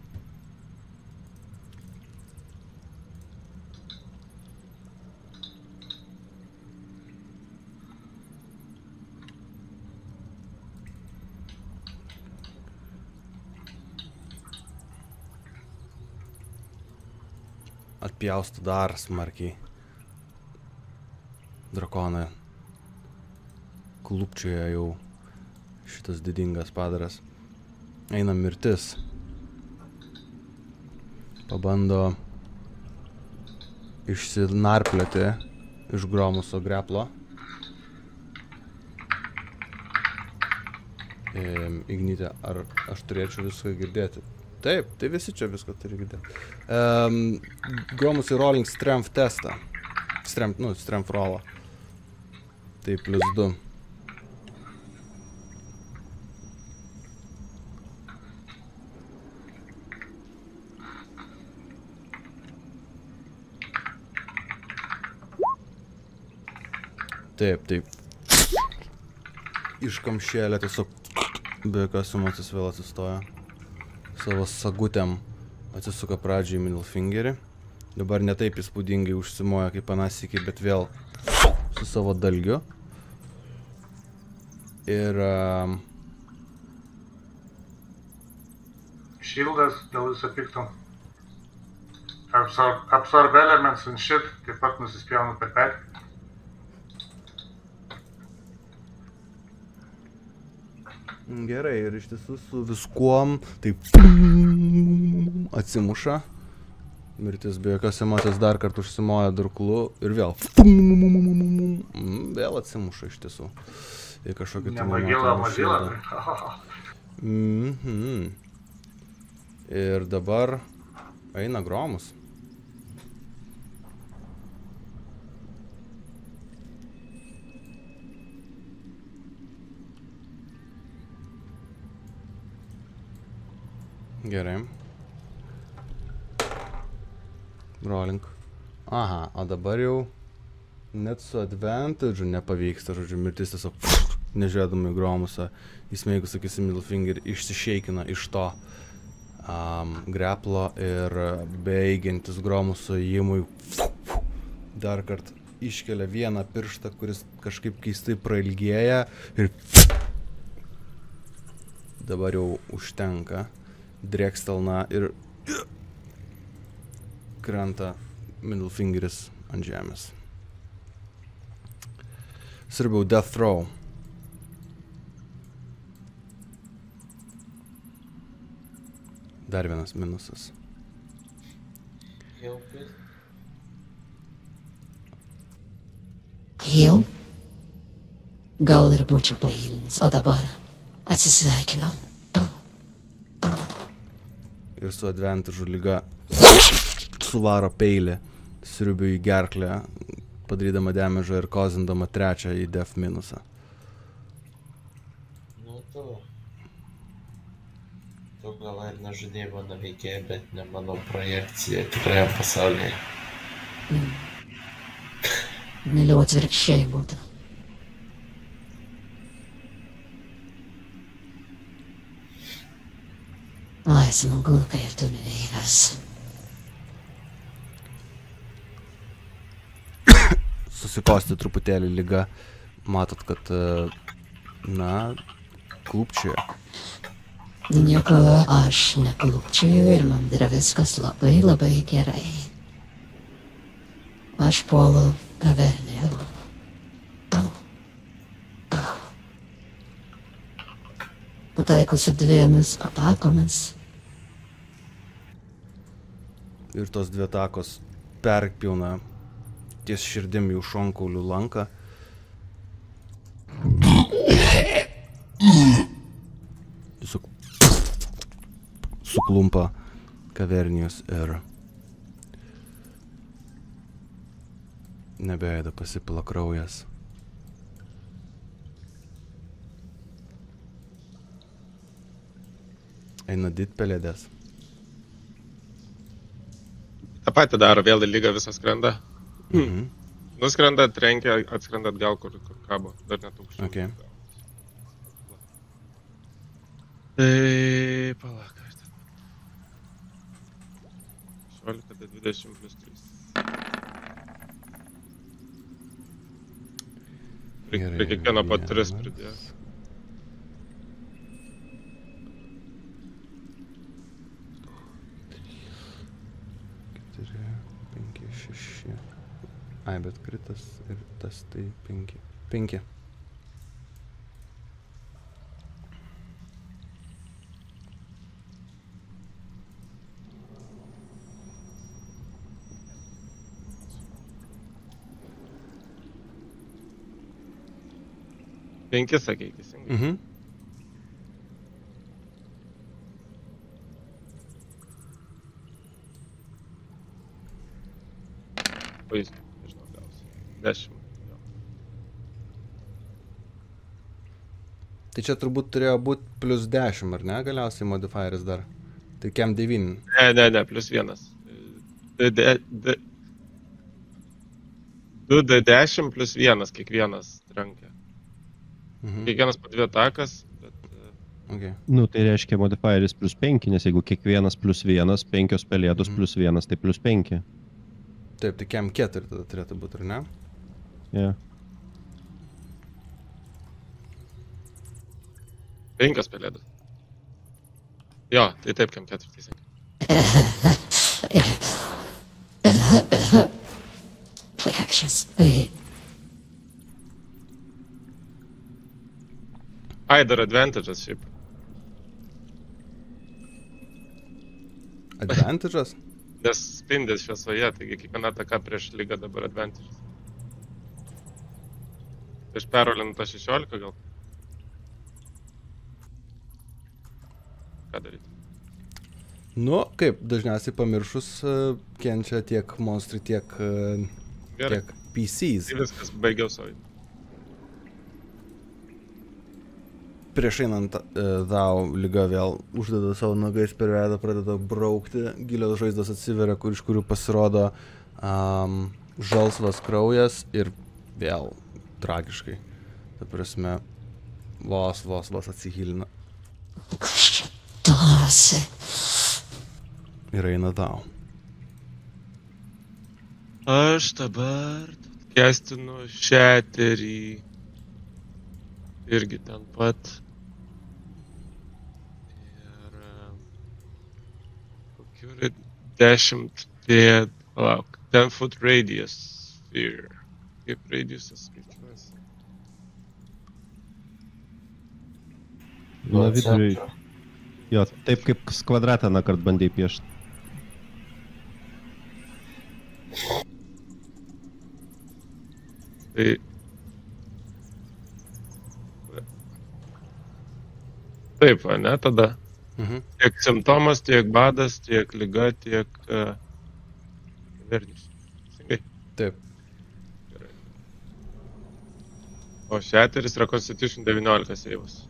A: Atpjausto dar smarkiai drakoną. Klupčioje jau šitas didingas padaras. Eina mirtis. Pabando išsinarplioti iš Gromuso greplo. Ignite, ar aš turėčiau viską girdėti? Taip, tai visi čia viską turi girdėti. Gromusai rolling strength testą. Strength rollą. Tai +2. Taip, taip. Iš kamšėlio tiesiog be jokios emocijos vėl atsistoja. Savo sagutėm atsisuka pradžiai middle fingerį. Dabar ne taip įspūdingai užsimoja kaip anasykį, bet vėl su savo dalgiu. Ir...
H: Šildas dėl viso pikto. Absorb elements and shit, taip pat nusispjaunu per petį.
A: Gerai, ir iš tiesų su viskuom taip atsimuša. Mirtis be jokios emocijos dar kartą užsimoja durklu ir vėl atsimuša iš tiesų. Ir kažkokį
H: Nemagila.
A: Ir dabar eina Gromus. Gerai. Rolling. Aha, o dabar jau net su advantage nepavyksta, žodžiu, mirtis tiesiog nežiūrėdama į Gromusą, įsmeigus, sakysim, middle finger, išsišeikina iš to greplo ir beigiantis Gromuso įėjimui dar kartą iškelia vieną pirštą, kuris kažkaip keistai prailgėja ir dabar jau užtenka. Drekstelna ir krenta middle fingeris ant žemės. Sirbiau death throw. Dar vienas minusas.
E: Jau gal ir būčiau pailins, o dabar atsisveikinau.
A: Ir su advantage'u lyga suvaro peilį, sriubiu į gerklę, padarydama damage'ą ir kozindama trečią į def minusą.
G: Nu tu gal ir nežudėjai mano veikėjai, bet ne mano projekcija tikrajam pasaulyje.
E: Mieliau atvirkščiai būtų. Ai, smagu, kai ir tu nevyras.
A: Susikosti truputėlį lyga. Matot, kad, klupčioje.
E: Nieko aš neklupčioju ir man yra viskas labai, labai gerai. Aš puolu kavernę. Pataikau su 2 atakomis.
A: Ir tos 2 atakos perpilna ties širdim jų šonkaulių lanką. Tiesiog suklumpa kavernijos ir nebeėda pasipila kraujas. Eina didpelėdės.
F: Ta pati daro, vėl į lygą visą skrenda. Nuskrenda, trenkia, atskrenda atgal, kur kabo. Dar net aukščiau.
A: Okay.
F: Tai palak, aš ten. 16, 20 plus 3. Prie kiekvieno po 3 pridėjo.
A: Ai, bet kritas ir tas tai 5. 5.
F: Penki, sakei, teisingai. O jis, nežinau, gausiu. 10. Jo.
A: Tai čia turbūt turėjo būti plus 10, ar ne, galiausiai modifieris dar? Tai kiam 9?
F: Ne, plus 1. 2d10 plus 1 kiekvienas trenkia. Kiekvienas po 2 atakas, bet...
A: Okay.
D: Nu, tai reiškia modifieris plus 5, nes jeigu kiekvienas plus 1, 5 pelėdos plus 1, tai plus 5.
A: Taip, tai kiam 4 tada turėtų būti, ar ne?
D: Ja.
F: 5 pelėdos. Jo, tai taip, kiam 4 teisingai. Ai, dar advantage'as šiaip.
A: Advantage'as?
F: Nes spindės šviesoje, taigi kiekviena ataka prieš lygą dabar advantage'as. Prieš perolintą 16 gal. Ką daryti?
A: Nu, kaip, dažniausiai pamiršus kenčia tiek monstrai, tiek PCs.
F: Tai viskas, baigiau savo.
A: Prieš einant tau lyga vėl uždeda savo nagais per veidą, pradeda braukti, gilios žaizdos atsiveria, iš kurių pasirodo žalsvas kraujas ir vėl tragiškai. Ta prasme, vos atsihilina. Ir eina tau.
F: Aš dabar kestinu šeterį. Irgi ten pat. Ir kokių 10 Tai, palauk, 10 foot radius sphere. Kaip radiusas skaičiuosi?
D: Nuo viduriui. Jo, taip kaip kvadratą kart bandėjai piešti.
F: Tai... Taip, ne, tada. Tiek simptomas, tiek badas, tiek liga, tiek vernius. Teisingai?
A: Taip.
F: Gerai. O Shatteris yra Constitution 19 seivas.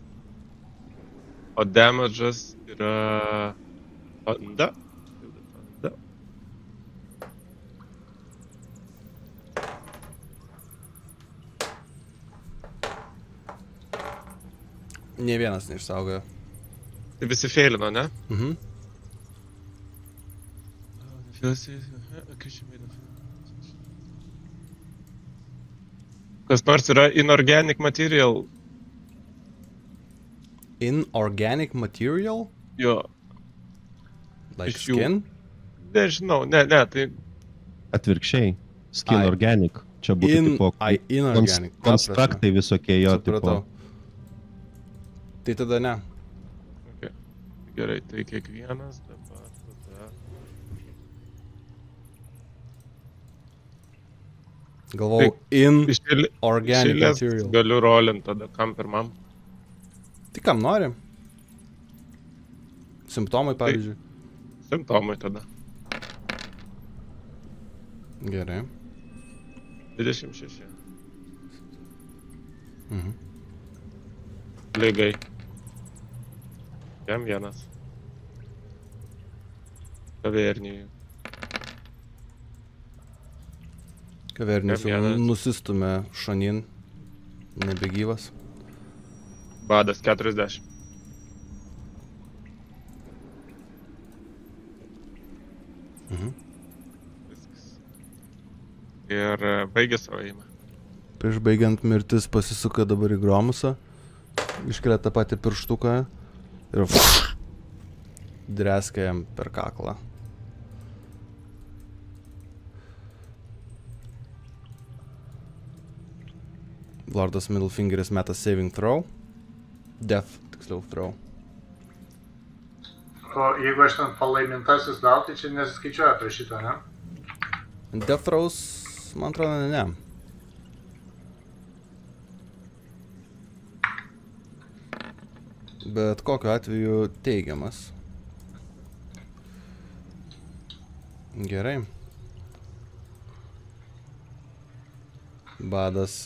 F: O damage'as yra... Panda.
A: Nė vienas neišsaugojo.
F: Tai visi feilino, ne? Kas nors yra inorganic material?
A: Inorganic material?
F: Jo.
A: Like
F: Iš jų.
A: skin?
F: Nežinau, ne, tai...
D: Atvirkščiai. Skin organic. Čia būtų tipo...
A: Inorganic.
D: Konstraktai visokie jo tipo.
A: Tai tada ne.
F: Okay. Gerai, tai kiekvienas dabar tada...
A: Galvau, organic material.
F: Galiu rolint tada, kam pirmam?
A: Tai kam nori? Simptomai, pavyzdžiui.
F: Simptomai tada.
A: Gerai.
F: 26. Ligai. Jam vienas. Kavernijų.
A: Kavernijus jau nusistumė šonin. Nebegyvas.
F: Badas 40. Viskas. Ir baigė savo įmą.
A: Prieš baigiant mirtis pasisuka dabar į Gromusą. Iškelia tą patį pirštuką ir dreskia jam per kaklą. Lordas Middlefingeris meta saving throw. Death, tiksliau, throw.
H: O jeigu aš ten palaimintasis dau, tai čia nesiskaičiuoja prie šito, ne?
A: Death throws, man atrodo, ne. Bet kokiu atveju teigiamas. Gerai. Badas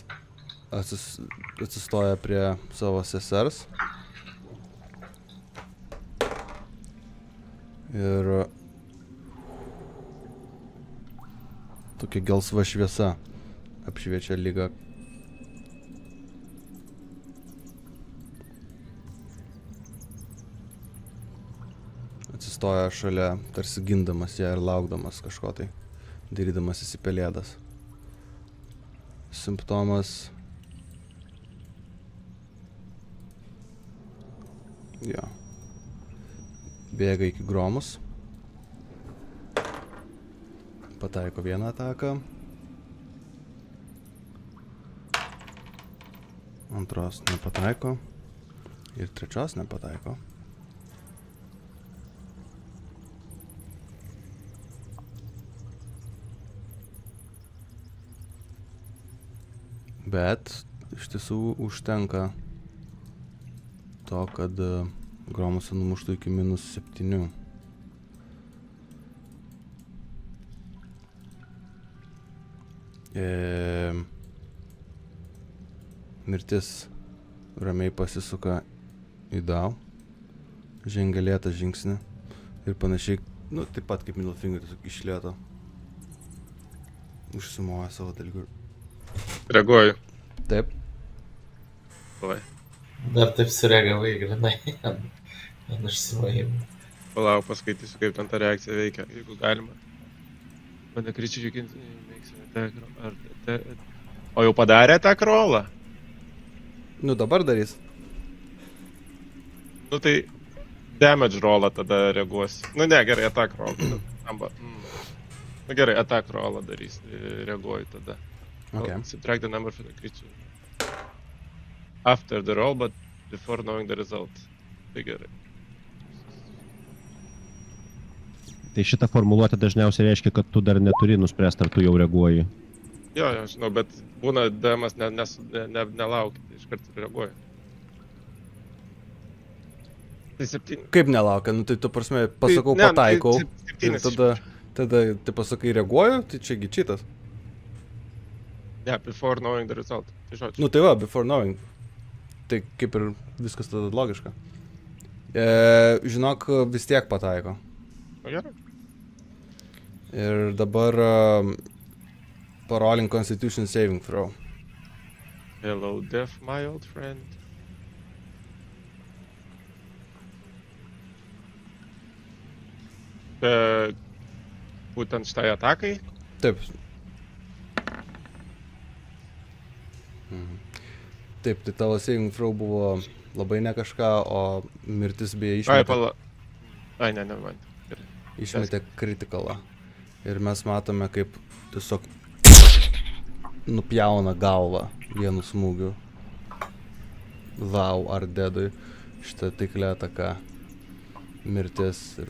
A: atsistoja prie savo sesers. Ir tokia gelsva šviesa apšviečia ligą. Atsistoja šalia, tarsi gindamas ją ir laukdamas kažko tai, darydamas į pelėdas. Simptomas... Jo. Bėga iki Gromus. Pataiko vieną ataką. Antros nepataiko. Ir trečios nepataiko. Bet iš tiesų užtenka to, kad Gromusą numuštų iki -7. Mirtis ramiai pasisuka į Dau, žengia lėtą žingsnį ir panašiai, nu taip pat kaip Middlefinger, tiesiog iš lėto užsimoja savo dalykų.
F: Reaguoju.
A: Taip.
F: Oi.
G: Dar taip sureagavai, grinai, ant užsimojimų.
F: Palauk, paskaitysiu, kaip ten ta reakcija veikia, jeigu galima. Mane kričiu, o jau padarė tą krolą?
A: Nu dabar darys.
F: Nu tai damage rollą tada reaguosi. Nu ne, gerai, attack roll. Na gerai, attack rollą darys, reaguoju tada.
A: Okay.
F: Subtract the number for the creature. After the roll, but before knowing the result. Tai gerai.
D: Tai šitą formuluotę dažniausiai reiškia, kad tu dar neturi nuspręsti, ar tu jau reaguoji.
F: Jo, žinau, bet būna DM-as nelaukia, tai iš karto reaguoja. Tai 7.
A: Kaip nelaukia? Nu, tai tu prasme pasakau pataikau.
F: Tai
A: Tada tai pasakai reaguoju, tai čiagi cheatas.
F: Ne, before knowing the result. Tai žodžiu.
A: Nu tai va, before knowing. Tai kaip ir viskas tada logiška. Žinok, vis tiek pataiko.
F: O gerai.
A: Ir dabar parolink Constitution saving throw.
F: Hello, death, my old friend. Būtent šitai atakai?
A: Taip. Taip, tai tavo saving throw buvo labai ne kažką, o mirtis beje išmetė kritikalą. Ir mes matome, kaip tiesiog nupjauna galvą vienu smūgiu Thou ar Deadui. Šitą taiklę ataką mirtis ir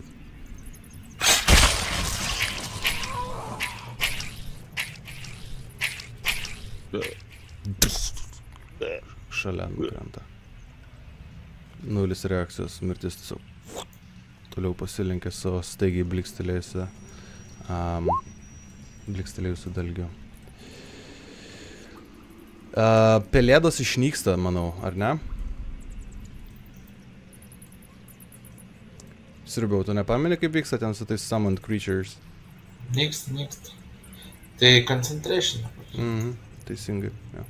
A: šalia nukrenta. 0 reakcijos, mirtis tiesiog toliau pasilinkė savo staigiai blikstelėjusiu dalgiu. Pelėdos išnyksta, manau, ar ne? Sirbiau, tu nepameni, kaip vyksta ten su tais summoned creatures?
G: Nyksta. Tai concentration.
A: Teisingai, jo.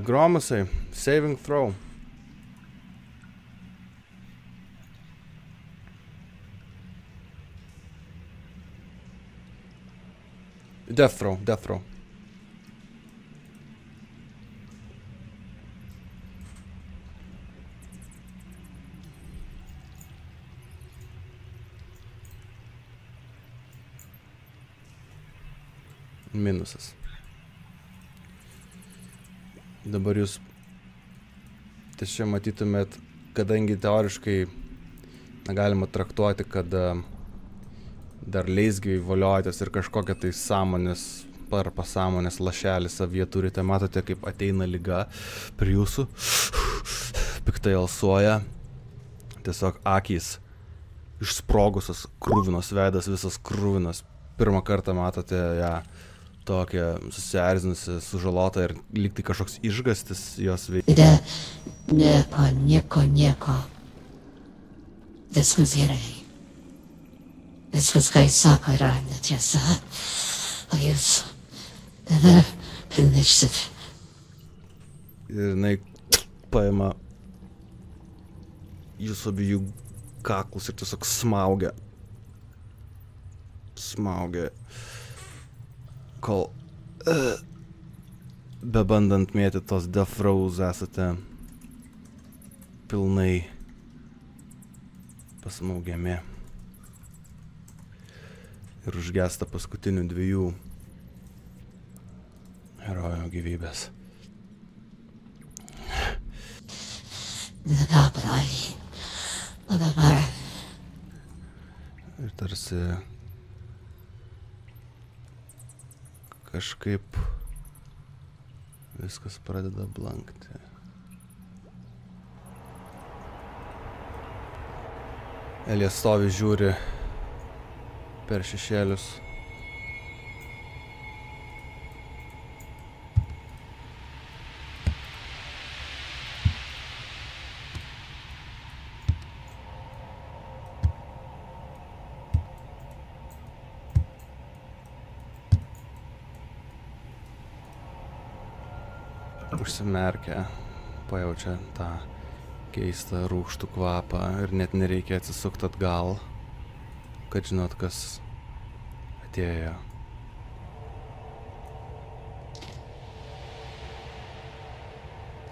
A: Gromusai, saving throw. Death throw. Minusas. Dabar jūs tiesiog matytumėt, kadangi teoriškai negalima traktuoti, kad dar leisgiai voliojatės ir kažkokią tai sąmonės ar pasąmonės lašelį savyje turite, matote, kaip ateina liga prie jūsų, piktai alsuoja, tiesiog akys išsprogusios, kruvinos veidas, visas kruvinas. Pirmą kartą matote ją tokia susierzinusi, sužalota ir lyg tai kažkoks išgastis jos veikia.
E: Nieko. Viskas gerai. Viskas, ką jis sako, yra netiesa. O jūs tada prinešsit.
A: Ir jinai paima jūsų abiejų kaklus ir tiesiog smaugia. Kol bebandant mėti tos death throws esate pilnai pasmaugiami ir užgesta paskutinių 2 herojų gyvybės.
E: Dabar.
A: Ir tarsi kažkaip viskas pradeda blankti. Elija stovi, žiūri per šešėlius. Užsimerkia, pajaučia tą keistą rūgštų kvapą ir net nereikia atsisukti atgal, kad žinot, kas atėjo.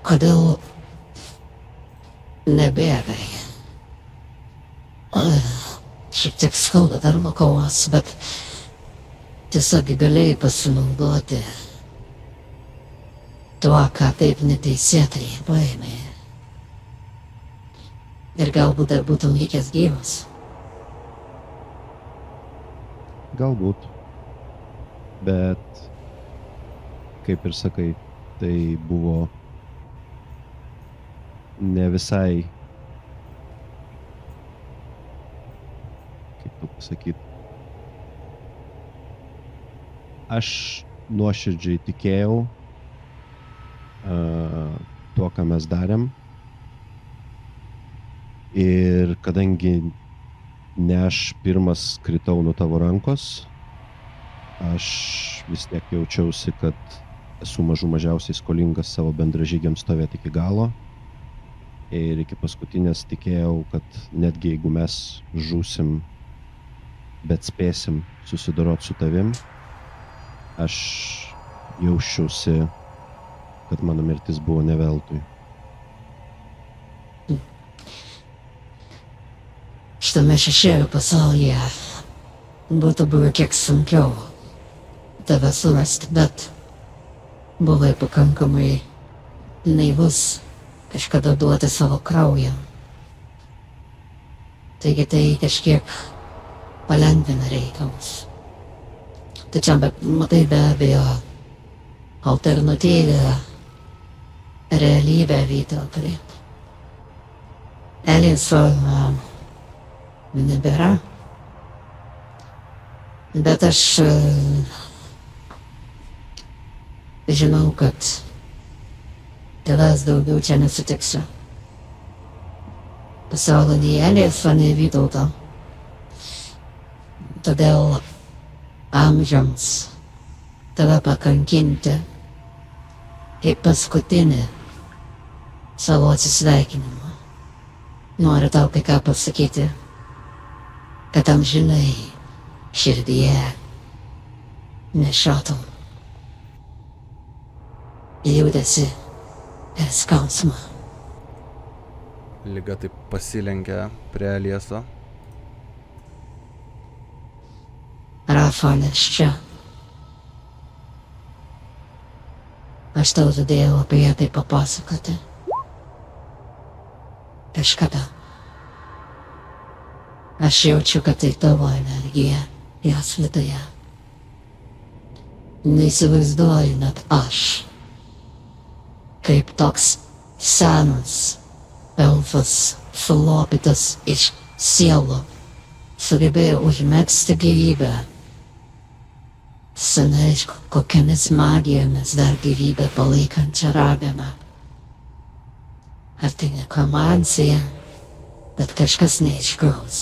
E: Kodėl nebėgai? Šiek tiek skauda dar nuo kovos, bet tiesiog galėjai pasinaudoti tuo, ką taip neteisėtai paėmė. Ir galbūt dar būtum likęs gyvas.
D: Galbūt. Bet, kaip ir sakai, tai buvo ne visai, kaip tu pasakyt, aš nuoširdžiai tikėjau tuo, ką mes darėm. Ir kadangi ne aš pirmas kritau nuo tavo rankos, aš vis tiek jaučiausi, kad esu mažiausiai skolingas savo bendražygiams stovėti iki galo. Ir iki paskutinės tikėjau, kad netgi jeigu mes žūsim, bet spėsim susidoroti su tavim, aš jausčiausi, kad mano mirtis buvo ne veltui.
E: Šitame šešėlių pasaulyje būtų buvę kiek sunkiau tave surasti, bet buvai pakankamai naivus kažkada duoti savo kraują. Taigi tai kažkiek palengvina reikalus. Tačiau, bet matai, be abejo, alternatyvę realybę Vytautai. Eliso nebėra. Bet aš žinau, kad tavęs daugiau čia nesutiksiu. Pasaulio nei Eliso, nei Vytauto. Todėl amžiams tave pakankinti kaip paskutinį savo atsisveikinimą. Noriu tau kai ką pasakyti, kad amžinai širdyje nešiotum liūdesį ir skausmą.
A: Liga taip pasilenkia prie Elieso.
E: Rafaelis čia. Aš tau žadėjau apie ją tai papasakoti. Kažkada. Aš jaučiu, kad tai tavo energija, jos viduje. Neįsivaizduoju net aš, kaip toks senas elfas, sulopytas iš sielų, sugebėjo užmegzti gyvybę. Senai, kokiamis magijomis dar gyvybę palaikančią rageną. Ar tai nekromancija, bet kažkas neaiškaus.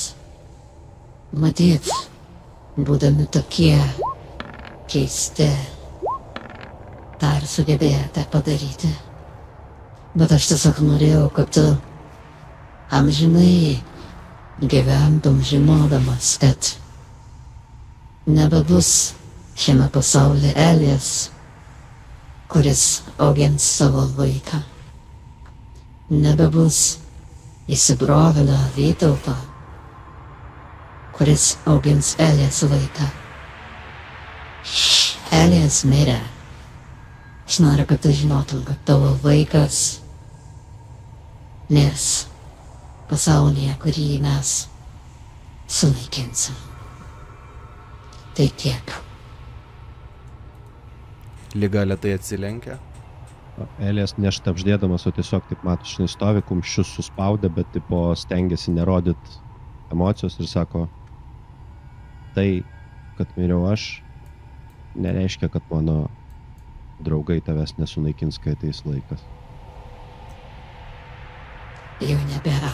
E: Matyt, būdami tokie keisti, dar sugebėjote padaryti. Bet aš tiesiog norėjau, kad tu amžinai gyventum žinodamas, kad nebebus šiame pasaulyje Elijas, kuris augins savo vaiką. Nebebus įsibrovėlio Vytauto, kuris augins Elijas vaiką. Elijas mirė. Aš noriu, kad tu žinotum, kad tavo vaikas mirs pasaulyje, kurį mes sunaikinsim. Tai tiek.
A: Liga lėtai atsilenkia.
D: Elijas neštapždėdamas, o tiesiog, kaip matosi, stovi, kumščius suspaudę, bet tipo stengiasi nerodyti emocijos ir sako, tai, kad miriau aš, nereiškia, kad mano draugai tavęs nesunaikins, kai ateis laikas.
E: Jau nebėra.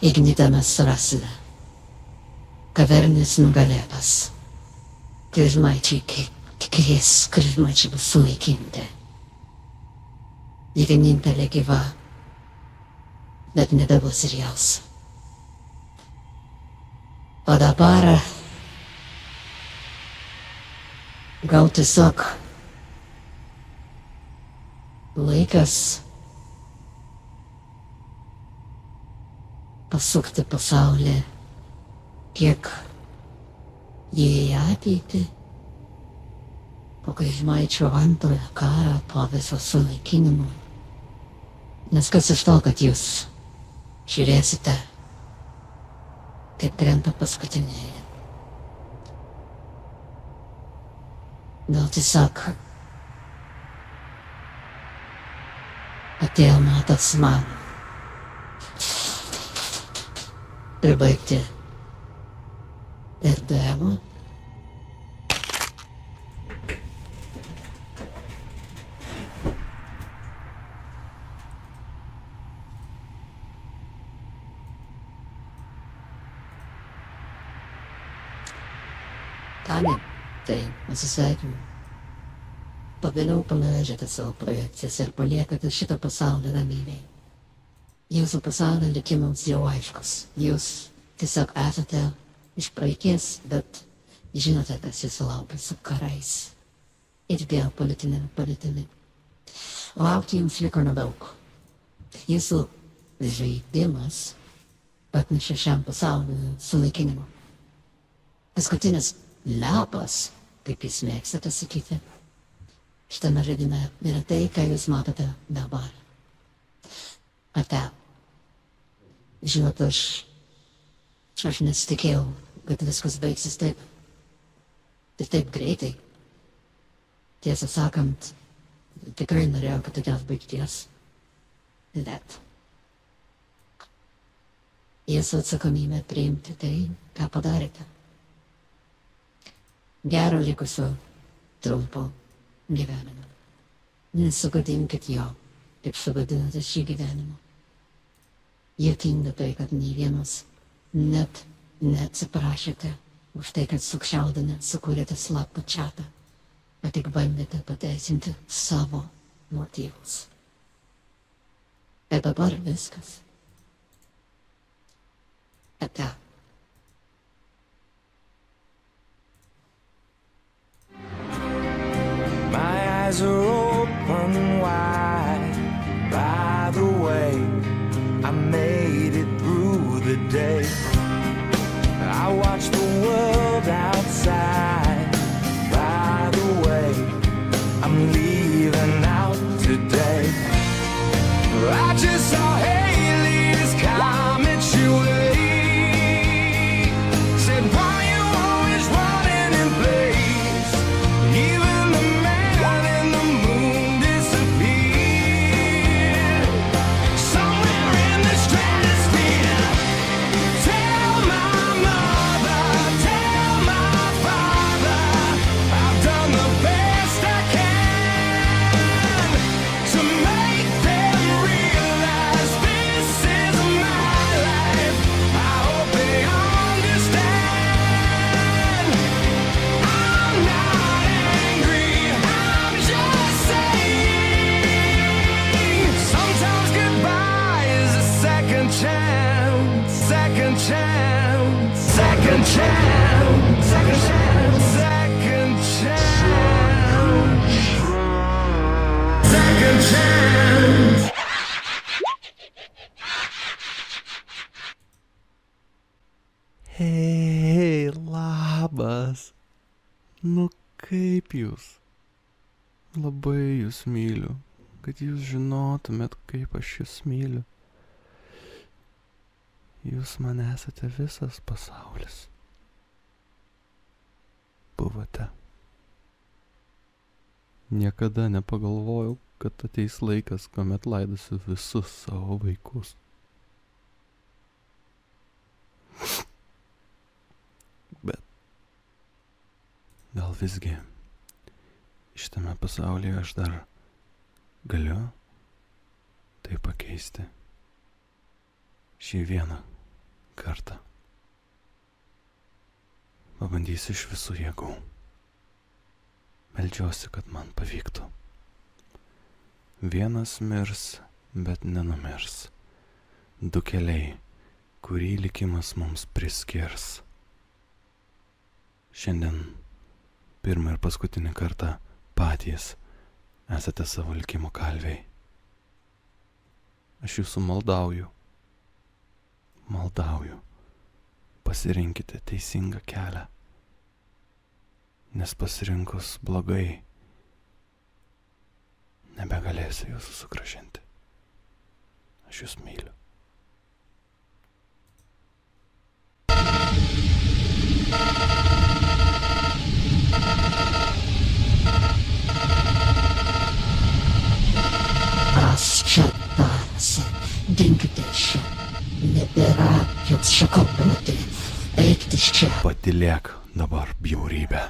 E: Ignitą mes surasime. Kavernis nugalėtas. Kryžmaičiai tikrės, kryžmaičiai bus sunaikinti. Ji vienintelė gyva, bet nebebus ir jos. O dabar gal tiesiog laikas pasukti pasaulį kiek į ateitį po Kryžmaičio antrojo karą, po viso sunaikinimo. Nes kas iš to, kad jūs žiūrėsite, kaip krenta paskutiniai. Gal tiesiog atėjo metas man pribaigti ir dėmą. Kągi, tai atsisveikinu. Pagaliau paleidžiate savo projekcijas ir paliekate šitą pasaulį ramybėj. Jūsų pasaulio likimas jau aiškus. Jūs tiesiog esate iš praeities, bet žinote, kas jūsų laukia su karais ir geopolitinė. Laukti jums liko nedaug. Jūsų žaidimas atnešė šiam pasauliu sunaikinimą. Paskutinis lepas, kaip jūs mėgstate sakyti, šitame žaidime yra tai, ką jūs matote dabar. Ate. Žinot, aš nesitikėjau, kad viskas baigsis taip greitai. Tiesą sakant, tikrai norėjau kitokios baigties. Bet jūsų atsakomybė priimti tai, ką padarėte. Gero likusio trumpo gyvenimo. Nesugadinkit jo, kaip sugadinote šį gyvenimą. Juokinga tai, kad nei vienas net neatsiprašėte už tai, kad sukčiaudami sukūrėte slaptą čatą, bet tik bandėte pateisinti savo motyvus. Ir dabar viskas. Ate.
J: My eyes are open wide. By the way, I made it through the day. I watched the world outside. By the way, I'm leaving out today. I just saw Haley's comments your way. Said, why you always running in place? Even the man in the moon disappeared. Somewhere in the stratosphere. Tell my mother, tell my father, I've done the best I can to make them realize this is my life. I hope they understand. I'm not angry, I'm just saying. Sometimes goodbye is a second chance, second chance, second chance, second chance, second chance, second chance.
A: Hei, labas. Nu kaip jūs? Labai jūs myliu, kad jūs žinotumėt, kaip aš jūs myliu. Jūs man esate visas pasaulis. Buvote. Niekada nepagalvojau, kad ateis laikas, kuomet laidosiu visus savo vaikus. Bet gal visgi šitame pasaulyje aš dar galiu tai pakeisti šį vieną kartą. Pabandysiu iš visų jėgų. Meldžiuosi, kad man pavyktų. Vienas mirs, bet nenumirs. Du keliai, kurį likimas mums priskirs. Šiandien pirmą ir paskutinį kartą patys esate savo likimo kalviai. Aš jūsų maldauju. Maldauju. Pasirinkite teisingą kelią. Nes pasirinkus blogai, nebegalėsiu jūsų sugrąžinti. Aš jūs myliu.
E: Aš čia tarasi, dinkite iš čia. Nebėra jums čia ko būti. Eikit iš čia.
A: Patylėk dabar, bjaurybė.